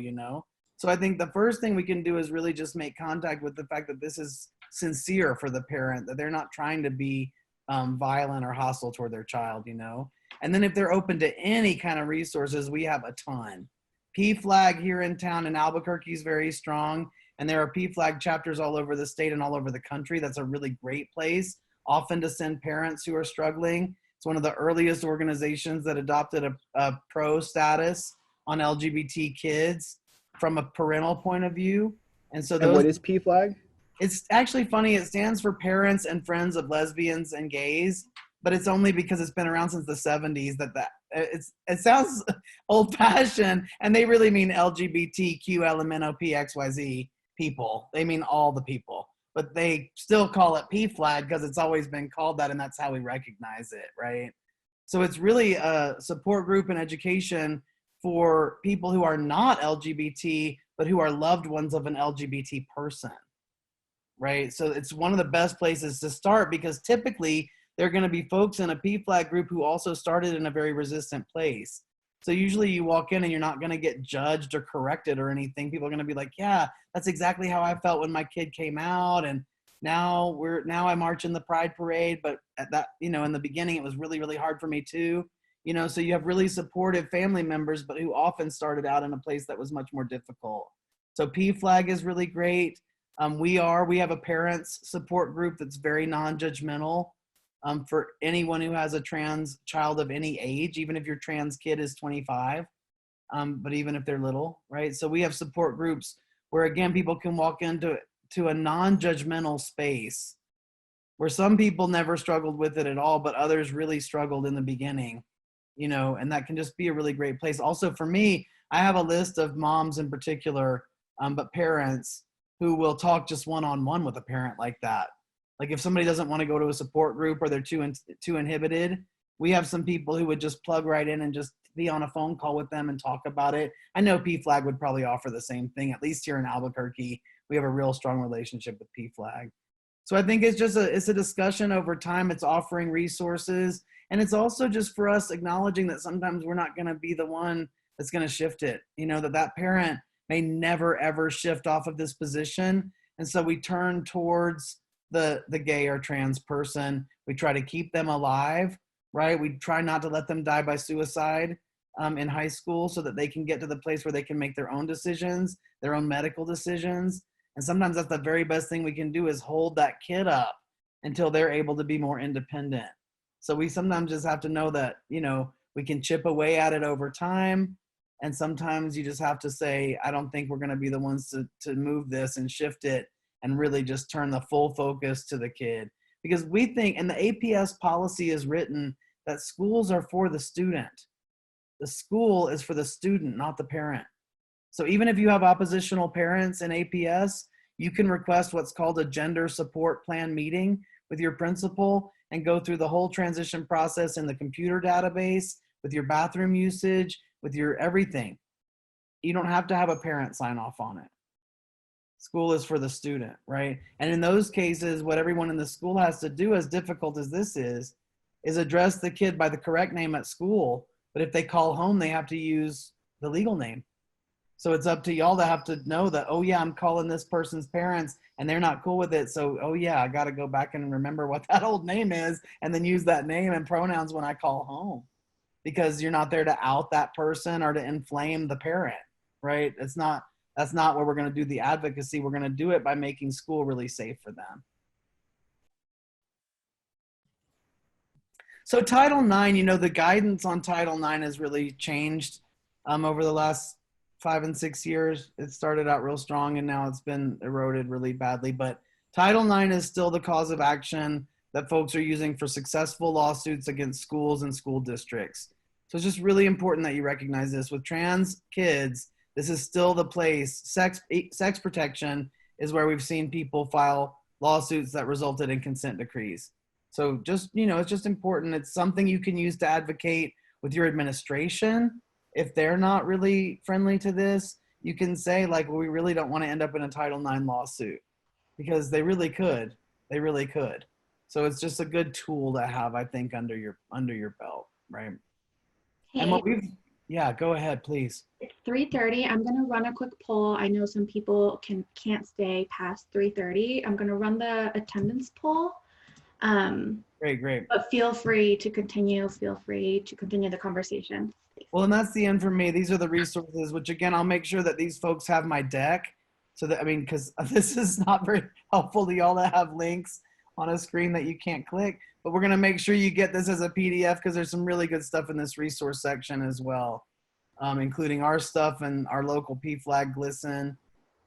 So I think the first thing we can do is really just make contact with the fact that this is sincere for the parent, that they're not trying to be violent or hostile toward their child, And then if they're open to any kind of resources, we have a ton. PFLAG here in town in Albuquerque is very strong, and there are PFLAG chapters all over the state and all over the country. That's a really great place, often to send parents who are struggling. It's one of the earliest organizations that adopted a pro status on LGBT kids from a parental point of view. And so And what is PFLAG? It's actually funny. It stands for Parents and Friends of Lesbians and Gays, but it's only because it's been around since the 70s that it sounds old fashioned, and they really mean LGBTQLMNOPXYZ people. They mean all the people, but they still call it PFLAG because it's always been called that, and that's how we recognize it, right? So it's really a support group and education for people who are not LGBT, but who are loved ones of an LGBT person, right? So it's one of the best places to start, because typically there are going to be folks in a PFLAG group who also started in a very resistant place. So usually you walk in and you're not going to get judged or corrected or anything. People are going to be like, yeah, that's exactly how I felt when my kid came out. And now I march in the Pride Parade. But at that, in the beginning, it was really, really hard for me too. So you have really supportive family members, but who often started out in a place that was much more difficult. So PFLAG is really great. We have a parents support group that's very non-judgmental. For anyone who has a trans child of any age, even if your trans kid is 25, but even if they're little, right? So we have support groups where, again, people can walk into a non-judgmental space where some people never struggled with it at all, but others really struggled in the beginning, and that can just be a really great place. Also for me, I have a list of moms in particular, but parents who will talk just one-on-one with a parent like that. Like if somebody doesn't want to go to a support group or they're too inhibited, we have some people who would just plug right in and just be on a phone call with them and talk about it. I know PFLAG would probably offer the same thing. At least here in Albuquerque, we have a real strong relationship with PFLAG. So I think it's just it's a discussion over time. It's offering resources, and it's also just for us acknowledging that sometimes we're not going to be the one that's going to shift it. That parent may never ever shift off of this position, and so we turn towards the gay or trans person. We try to keep them alive, right? We try not to let them die by suicide in high school, so that they can get to the place where they can make their own decisions, their own medical decisions. And sometimes that's the very best thing we can do, is hold that kid up until they're able to be more independent. So we sometimes just have to know that, we can chip away at it over time. And sometimes you just have to say, I don't think we're going to be the ones to move this and shift it, and really just turn the full focus to the kid. Because we think, and the APS policy is written, that schools are for the student. The school is for the student, not the parent. So even if you have oppositional parents in APS, you can request what's called a gender support plan meeting with your principal and go through the whole transition process in the computer database, with your bathroom usage, with your everything. You don't have to have a parent sign off on it. School is for the student, right? And in those cases, what everyone in the school has to do, as difficult as this is address the kid by the correct name at school. But if they call home, they have to use the legal name. So it's up to y'all to have to know that, oh yeah, I'm calling this person's parents and they're not cool with it. So, oh yeah, I got to go back and remember what that old name is and then use that name and pronouns when I call home, because you're not there to out that person or to inflame the parent, right? That's not where we're going to do the advocacy. We're going to do it by making school really safe for them. So Title IX, the guidance on Title IX has really changed over the last 5 and 6 years. It started out real strong and now it's been eroded really badly. But Title IX is still the cause of action that folks are using for successful lawsuits against schools and school districts. So it's just really important that you recognize this. With trans kids, this is still the place. Sex protection is where we've seen people file lawsuits that resulted in consent decrees. So just, it's just important. It's something you can use to advocate with your administration. If they're not really friendly to this, you can say like, well, we really don't want to end up in a Title IX lawsuit, because they really could. They really could. So it's just a good tool to have, I think, under your belt, right? Hey, And yeah, go ahead, please. it's 3:30. I'm gonna run a quick poll. I know some people can't stay past 3:30. I'm gonna run the attendance poll. Great. But feel free to continue. Feel free to continue the conversation. Well, and that's the end for me. These are the resources, which again, I'll make sure that these folks have my deck. So that, because this is not very helpful to y'all to have links on a screen that you can't click, but we're gonna make sure you get this as a PDF, because there's some really good stuff in this resource section as well, including our stuff and our local PFLAG GLSEN.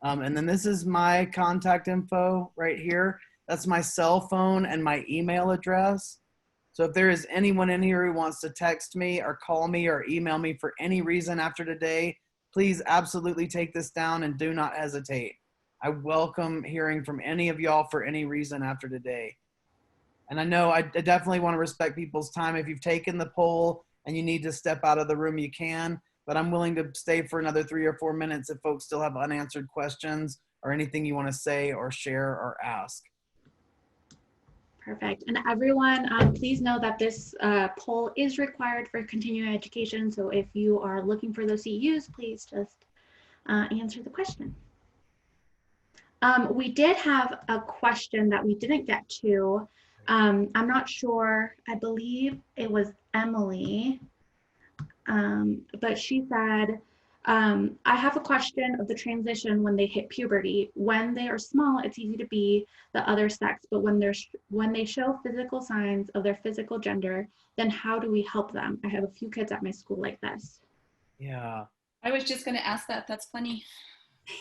And then this is my contact info right here. That's my cell phone and my email address. So if there is anyone in here who wants to text me or call me or email me for any reason after today, please absolutely take this down and do not hesitate. I welcome hearing from any of y'all for any reason after today. And I know I definitely want to respect people's time. If you've taken the poll and you need to step out of the room, you can, but I'm willing to stay for another 3 or 4 minutes if folks still have unanswered questions or anything you want to say or share or ask. Perfect. And everyone, please know that this poll is required for continuing education. So if you are looking for those CEUs, please just answer the question. We did have a question that we didn't get to. I'm not sure. I believe it was Emily, but she said, I have a question of the transition when they hit puberty. When they are small, it's easy to be the other sex, but when they show physical signs of their physical gender, then how do we help them? I have a few kids at my school like this. Yeah. I was just going to ask that. That's funny.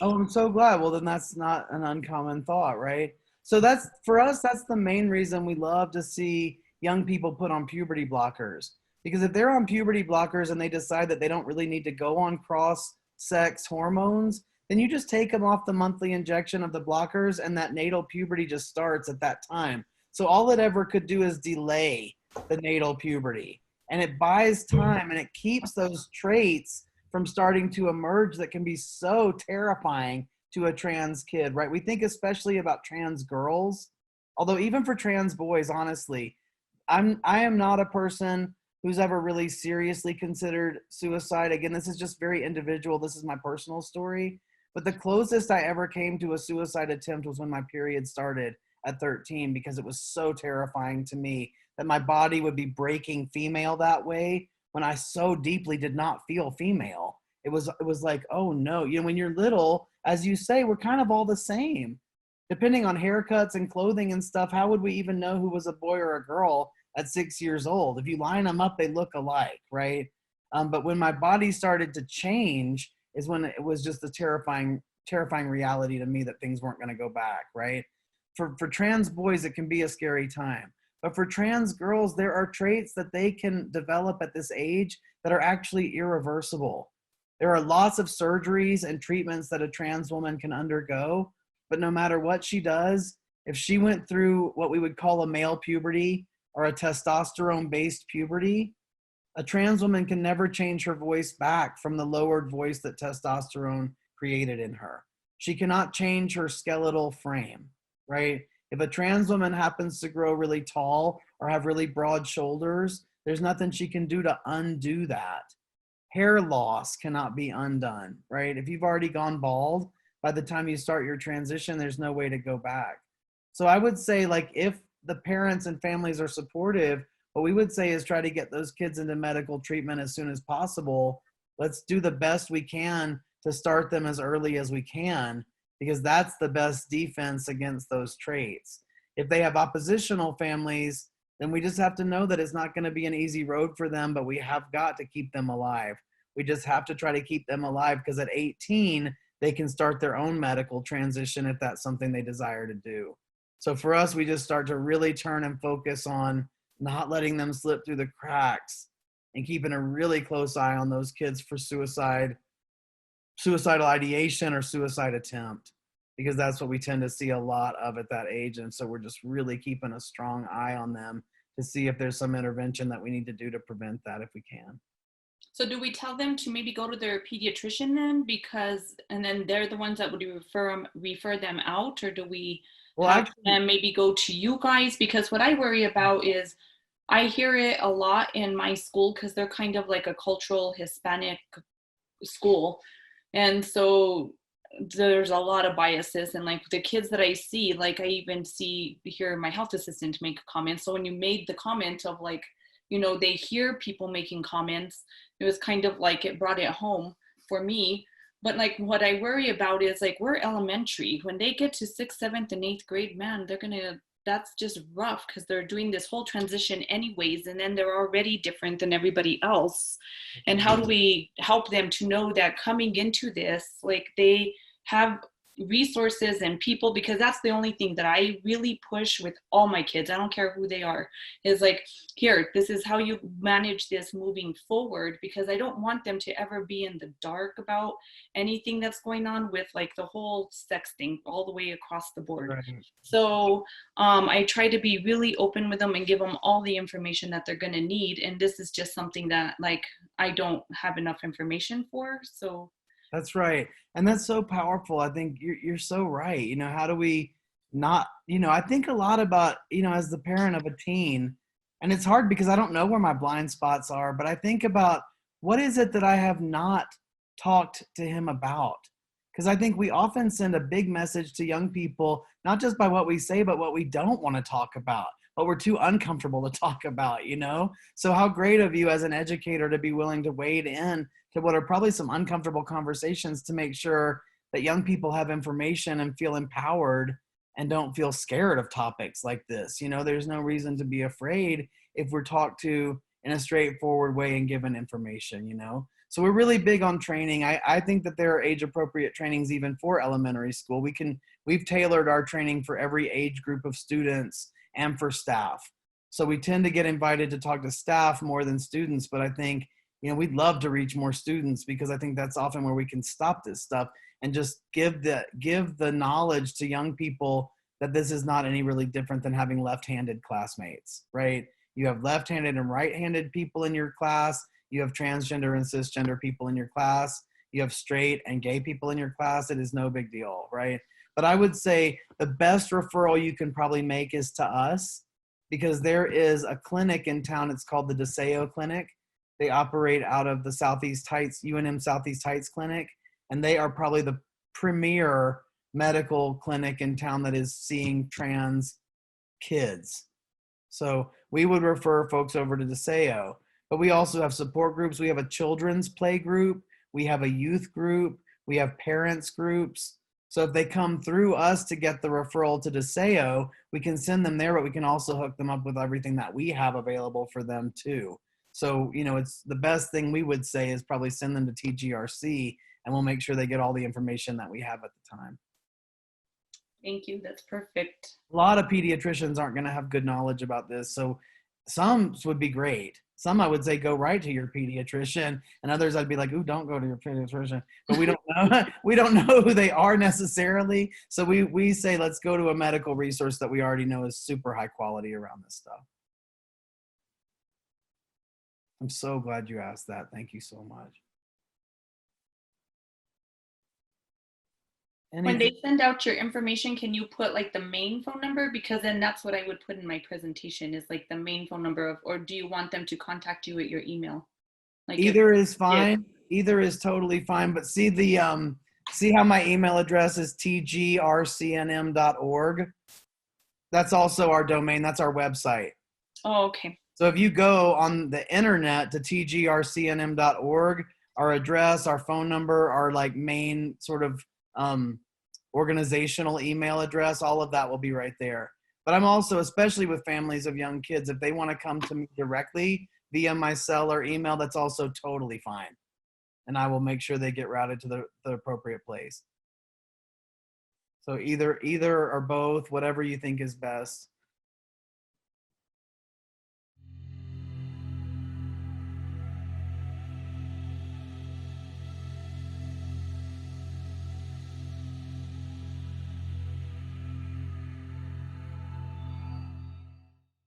Oh, I'm so glad. Well, then that's not an uncommon thought, right? So that's, for us, that's the main reason we love to see young people put on puberty blockers. Because if they're on puberty blockers and they decide that they don't really need to go on cross-sex hormones, then you just take them off the monthly injection of the blockers and that natal puberty just starts at that time. So all it ever could do is delay the natal puberty. And it buys time and it keeps those traits from starting to emerge that can be so terrifying to a trans kid, right? We think especially about trans girls, although even for trans boys, honestly, I am not a person who's ever really seriously considered suicide. Again, this is just very individual. This is my personal story. But the closest I ever came to a suicide attempt was when my period started at 13, because it was so terrifying to me that my body would be breaking female that way when I so deeply did not feel female. It was like, oh no, when you're little, as you say, we're kind of all the same. Depending on haircuts and clothing and stuff, how would we even know who was a boy or a girl at 6 years old? If you line them up, they look alike, right? But when my body started to change is when it was just a terrifying reality to me that things weren't going to go back, right? For trans boys, it can be a scary time. But for trans girls, there are traits that they can develop at this age that are actually irreversible. There are lots of surgeries and treatments that a trans woman can undergo, but no matter what she does, if she went through what we would call a male puberty or a testosterone-based puberty, a trans woman can never change her voice back from the lowered voice that testosterone created in her. She cannot change her skeletal frame, right? If a trans woman happens to grow really tall or have really broad shoulders, there's nothing she can do to undo that. Hair loss cannot be undone, right? If you've already gone bald, by the time you start your transition, there's no way to go back. So I would say, like, if the parents and families are supportive, what we would say is try to get those kids into medical treatment as soon as possible. Let's do the best we can to start them as early as we can, because that's the best defense against those traits. If they have oppositional families, then we just have to know that it's not going to be an easy road for them, but we have got to keep them alive. We just have to try to keep them alive, because at 18, they can start their own medical transition if that's something they desire to do. So for us, we just start to really turn and focus on not letting them slip through the cracks and keeping a really close eye on those kids for suicidal ideation or suicide attempt, because that's what we tend to see a lot of at that age. And so we're just really keeping a strong eye on them to see if there's some intervention that we need to do to prevent that if we can. So do we tell them to maybe go to their pediatrician then, and then they're the ones that would refer them out, or do we have them maybe go to you guys? Because what I worry about is I hear it a lot in my school, because they're kind of like a cultural Hispanic school. And so there's a lot of biases, and like the kids that I see, like I even hear my health assistant make a comment. So when you made the comment of like, they hear people making comments, it was kind of like it brought it home for me. But like what I worry about is like we're elementary. When they get to 6th, 7th, and 8th grade, man, that's just rough, because they're doing this whole transition anyways, and then they're already different than everybody else. And how do we help them to know that coming into this, like they have resources and people, because that's the only thing that I really push with all my kids, I don't care who they are, is like, here, this is how you manage this moving forward, because I don't want them to ever be in the dark about anything that's going on with like the whole sex thing all the way across the board. Right. So I try to be really open with them and give them all the information that they're going to need, and this is just something that like I don't have enough information for. So that's right. And that's so powerful. I think you're so right. How do we not, I think a lot about, as the parent of a teen, and it's hard because I don't know where my blind spots are, but I think about what is it that I have not talked to him about? Because I think we often send a big message to young people, not just by what we say, but what we don't want to talk about, what we're too uncomfortable to talk about, So how great of you as an educator to be willing to wade in to what are probably some uncomfortable conversations to make sure that young people have information and feel empowered and don't feel scared of topics like this. There's no reason to be afraid if we're talked to in a straightforward way and given information, So we're really big on training. I think that there are age appropriate trainings even for elementary school. We've tailored our training for every age group of students and for staff. So we tend to get invited to talk to staff more than students, but I think, we'd love to reach more students, because I think that's often where we can stop this stuff and just give the knowledge to young people that this is not any really different than having left-handed classmates, right? You have left-handed and right-handed people in your class. You have transgender and cisgender people in your class. You have straight and gay people in your class. It is no big deal, right? But I would say the best referral you can probably make is to us, because there is a clinic in town. It's called the DeSeo Clinic. They operate out of the Southeast Heights, UNM Southeast Heights Clinic, and they are probably the premier medical clinic in town that is seeing trans kids. So we would refer folks over to DeSeo, but we also have support groups. We have a children's play group. We have a youth group. We have parents groups. So if they come through us to get the referral to DeSeo, we can send them there, but we can also hook them up with everything that we have available for them too. So, it's the best thing we would say is probably send them to TGRC, and we'll make sure they get all the information that we have at the time. Thank you. That's perfect. A lot of pediatricians aren't going to have good knowledge about this. So some would be great. Some I would say go right to your pediatrician, and others I'd be like, ooh, don't go to your pediatrician. But we don't know. We don't know who they are necessarily. So we say, let's go to a medical resource that we already know is super high quality around this stuff. I'm so glad you asked that. Thank you so much. When they send out your information, can you put like the main phone number? Because then that's what I would put in my presentation is like the main phone number of, or do you want them to contact you at your email? Like Either is fine. Either is totally fine. But see see how my email address is tgrcnm.org. That's also our domain. That's our website. Oh, okay. So if you go on the internet to tgrcnm.org, our address, our phone number, our like main sort of organizational email address, all of that will be right there. But I'm also, especially with families of young kids, if they want to come to me directly via my cell or email, that's also totally fine. And I will make sure they get routed to the appropriate place. So either or both, whatever you think is best.